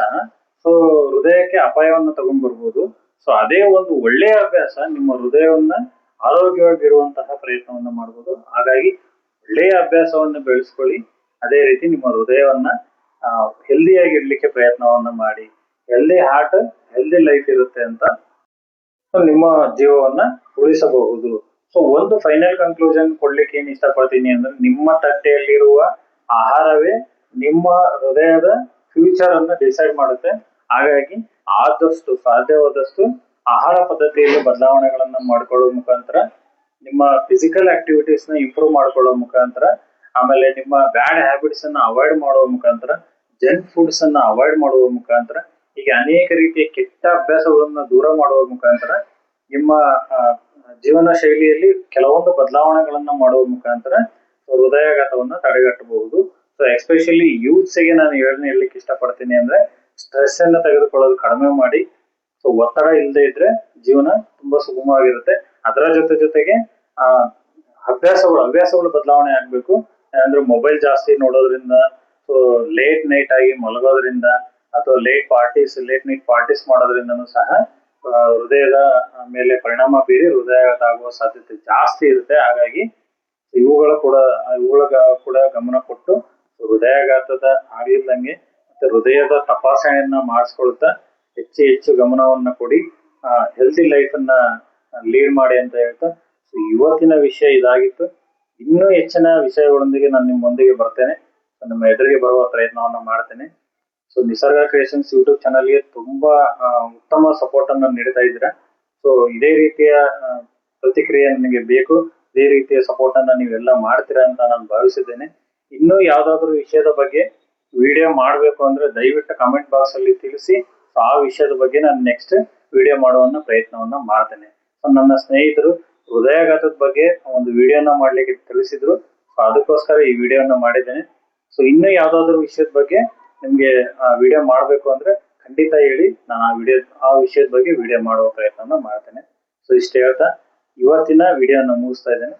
ಸೊ ಹೃದಯಕ್ಕೆ ಅಪಾಯವನ್ನು ತಗೊಂಡ್ ಬರ್ಬೋದು. ಸೊ ಅದೇ ಒಂದು ಒಳ್ಳೆಯ ಅಭ್ಯಾಸ ನಿಮ್ಮ ಹೃದಯವನ್ನ ಆರೋಗ್ಯವಾಗಿರುವಂತಹ ಪ್ರಯತ್ನವನ್ನ ಮಾಡಬಹುದು. ಹಾಗಾಗಿ ಒಳ್ಳೆಯ ಅಭ್ಯಾಸವನ್ನ ಬೆಳೆಸ್ಕೊಳ್ಳಿ. ಅದೇ ರೀತಿ ನಿಮ್ಮ ಹೃದಯವನ್ನ ಹೆಲ್ದಿಯಾಗಿ ಇಡ್ಲಿಕ್ಕೆ ಪ್ರಯತ್ನವನ್ನ ಮಾಡಿ. ಹೆಲ್ದಿ ಹಾರ್ಟ್ ಹೆಲ್ದಿ ಲೈಫ್ ಇರುತ್ತೆ ಅಂತ ನಿಮ್ಮ ಜೀವವನ್ನ ಉಳಿಸಬಹುದು. ಸೊ ಒಂದು ಫೈನಲ್ ಕನ್ಕ್ಲೂಷನ್ ಕೊಡ್ಲಿಕ್ಕೆ ಏನ್ ಇಷ್ಟಪಡ್ತೀನಿ ಅಂದ್ರೆ ನಿಮ್ಮ ತಟ್ಟೆಯಲ್ಲಿರುವ ಆಹಾರವೇ ನಿಮ್ಮ ಹೃದಯದ ಫ್ಯೂಚರ್ ಅನ್ನು ಡಿಸೈಡ್ ಮಾಡುತ್ತೆ. ಹಾಗಾಗಿ ಆದಷ್ಟು ಸಾಧ್ಯವಾದಷ್ಟು ಆಹಾರ ಪದ್ಧತಿಯಲ್ಲಿ ಬದಲಾವಣೆಗಳನ್ನ ಮಾಡ್ಕೊಳ್ಳೋ ಮುಖಾಂತರ ನಿಮ್ಮ ಫಿಸಿಕಲ್ ಆಕ್ಟಿವಿಟೀಸ್ ನ ಇಂಪ್ರೂವ್ ಮಾಡ್ಕೊಳ್ಳೋ ಮುಖಾಂತರ, ಆಮೇಲೆ ನಿಮ್ಮ ಬ್ಯಾಡ್ ಹ್ಯಾಬಿಟ್ಸ್ ಅನ್ನ ಅವಾಯ್ಡ್ ಮಾಡುವ ಮುಖಾಂತರ, ಜಂಕ್ ಫುಡ್ಸ್ ಅನ್ನ ಅವಾಯ್ಡ್ ಮಾಡುವ ಮುಖಾಂತರ, ಹೀಗೆ ಅನೇಕ ರೀತಿಯ ಕೆಟ್ಟ ಅಭ್ಯಾಸಗಳನ್ನ ದೂರ ಮಾಡುವ ಮುಖಾಂತರ ನಿಮ್ಮ ಜೀವನ ಶೈಲಿಯಲ್ಲಿ ಕೆಲವೊಂದು ಬದಲಾವಣೆಗಳನ್ನ ಮಾಡುವ ಮುಖಾಂತರ ಹೃದಯಾಘಾತವನ್ನ ತಡೆಗಟ್ಟಬಹುದು. ಸೊ ಎಸ್ಪೆಷಲಿ ಯೂತ್ಸ್ ಗೆ ನಾನು ಹೇಳಲಿಕ್ಕೆ ಇಷ್ಟಪಡ್ತೀನಿ ಅಂದ್ರೆ, ಸ್ಟ್ರೆಸ್ ಅನ್ನ ತೆಗೆದುಕೊಳ್ಳೋದು ಕಡಿಮೆ ಮಾಡಿ. ಸೊ ಒತ್ತಡ ಇಲ್ಲದೆ ಇದ್ರೆ ಜೀವನ ತುಂಬಾ ಸುಗಮವಾಗಿರುತ್ತೆ. ಅದರ ಜೊತೆಗೆ ಆ ಹವ್ಯಾಸಗಳು ಬದಲಾವಣೆ ಆಗ್ಬೇಕು. ಅಂದ್ರೆ ಮೊಬೈಲ್ ಜಾಸ್ತಿ ನೋಡೋದ್ರಿಂದ, ಸೊ ಲೇಟ್ ನೈಟ್ ಆಗಿ ಮಲಗೋದ್ರಿಂದ, ಅಥವಾ ಲೇಟ್ ನೈಟ್ ಪಾರ್ಟೀಸ್ ಮಾಡೋದ್ರಿಂದನೂ ಸಹ ಹೃದಯದ ಮೇಲೆ ಪರಿಣಾಮ ಬೀರಿ ಹೃದಯಾಘಾತ ಆಗುವ ಸಾಧ್ಯತೆ ಜಾಸ್ತಿ ಇರುತ್ತೆ. ಹಾಗಾಗಿ ಇವುಗಳ ಕೂಡ ಗಮನ ಕೊಟ್ಟು ಹೃದಯಾಘಾತದ ಆಗಿಲ್ದಂಗೆ ಮತ್ತೆ ಹೃದಯದ ತಪಾಸಣೆಯನ್ನ ಮಾಡಿಸ್ಕೊಳ್ತಾ ಹೆಚ್ಚು ಗಮನವನ್ನ ಕೊಡಿ, ಹೆಲ್ತಿ ಲೈಫ್ ಅನ್ನ ಲೀಡ್ ಮಾಡಿ ಅಂತ ಹೇಳ್ತಾ, ಸೊ ಇವತ್ತಿನ ವಿಷಯ ಇದಾಗಿತ್ತು. ಇನ್ನೂ ಹೆಚ್ಚಿನ ವಿಷಯಗಳೊಂದಿಗೆ ನಾನು ನಿಮ್ಮೊಂದಿಗೆ ಬರ್ತೇನೆ, ನಿಮ್ಮ ಎದುರಿಗೆ ಬರುವ ಪ್ರಯತ್ನವನ್ನ ಮಾಡ್ತೇನೆ. ಸೊ ನಿಸರ್ಗ ಕ್ರಿಯೇಷನ್ಸ್ ಯೂಟ್ಯೂಬ್ ಚಾನಲ್ಗೆ ತುಂಬಾ ಉತ್ತಮ ಸಪೋರ್ಟ್ ಅನ್ನು ನೀಡ್ತಾ ಇದ್ದೀರಾ. ಸೊ ಇದೇ ರೀತಿಯ ಪ್ರತಿಕ್ರಿಯೆ ನನಗೆ ಬೇಕು, ಇದೇ ರೀತಿಯ ಸಪೋರ್ಟ್ ಅನ್ನ ನೀವೆಲ್ಲ ಮಾಡ್ತೀರಾ ಅಂತ ನಾನು ಭಾವಿಸಿದ್ದೇನೆ. ಇನ್ನೂ ಯಾವ್ದಾದ್ರು ವಿಷಯದ ಬಗ್ಗೆ ವಿಡಿಯೋ ಮಾಡಬೇಕು ಅಂದ್ರೆ ದಯವಿಟ್ಟು ಕಮೆಂಟ್ ಬಾಕ್ಸ್ ಅಲ್ಲಿ ತಿಳಿಸಿ. ಸೊ ಆ ವಿಷಯದ ಬಗ್ಗೆ ನಾನು ನೆಕ್ಸ್ಟ್ ವಿಡಿಯೋ ಮಾಡುವ ಪ್ರಯತ್ನವನ್ನ ಮಾಡ್ತೇನೆ. ಸೊ ನನ್ನ ಸ್ನೇಹಿತರು ಹೃದಯಾಘಾತದ ಬಗ್ಗೆ ಒಂದು ವಿಡಿಯೋನ ಮಾಡ್ಲಿಕ್ಕೆ ತಿಳಿಸಿದ್ರು, ಸೊ ಅದಕ್ಕೋಸ್ಕರ ಈ ವಿಡಿಯೋನ ಮಾಡಿದ್ದೇನೆ. ಸೊ ಇನ್ನೂ ಯಾವ್ದಾದ್ರು ವಿಷಯದ ಬಗ್ಗೆ ನಿಮ್ಗೆ ವಿಡಿಯೋ ಮಾಡ್ಬೇಕು ಅಂದ್ರೆ ಖಂಡಿತ ಹೇಳಿ, ನಾನು ಆ ವಿಷಯದ ಬಗ್ಗೆ ವಿಡಿಯೋ ಮಾಡುವ ಪ್ರಯತ್ನ ಮಾಡ್ತೇನೆ. ಸೊ ಇಷ್ಟು ಹೇಳ್ತಾ ಇವತ್ತಿನ ವಿಡಿಯೋನ ಮುಗಿಸ್ತಾ ಇದ್ದೇನೆ.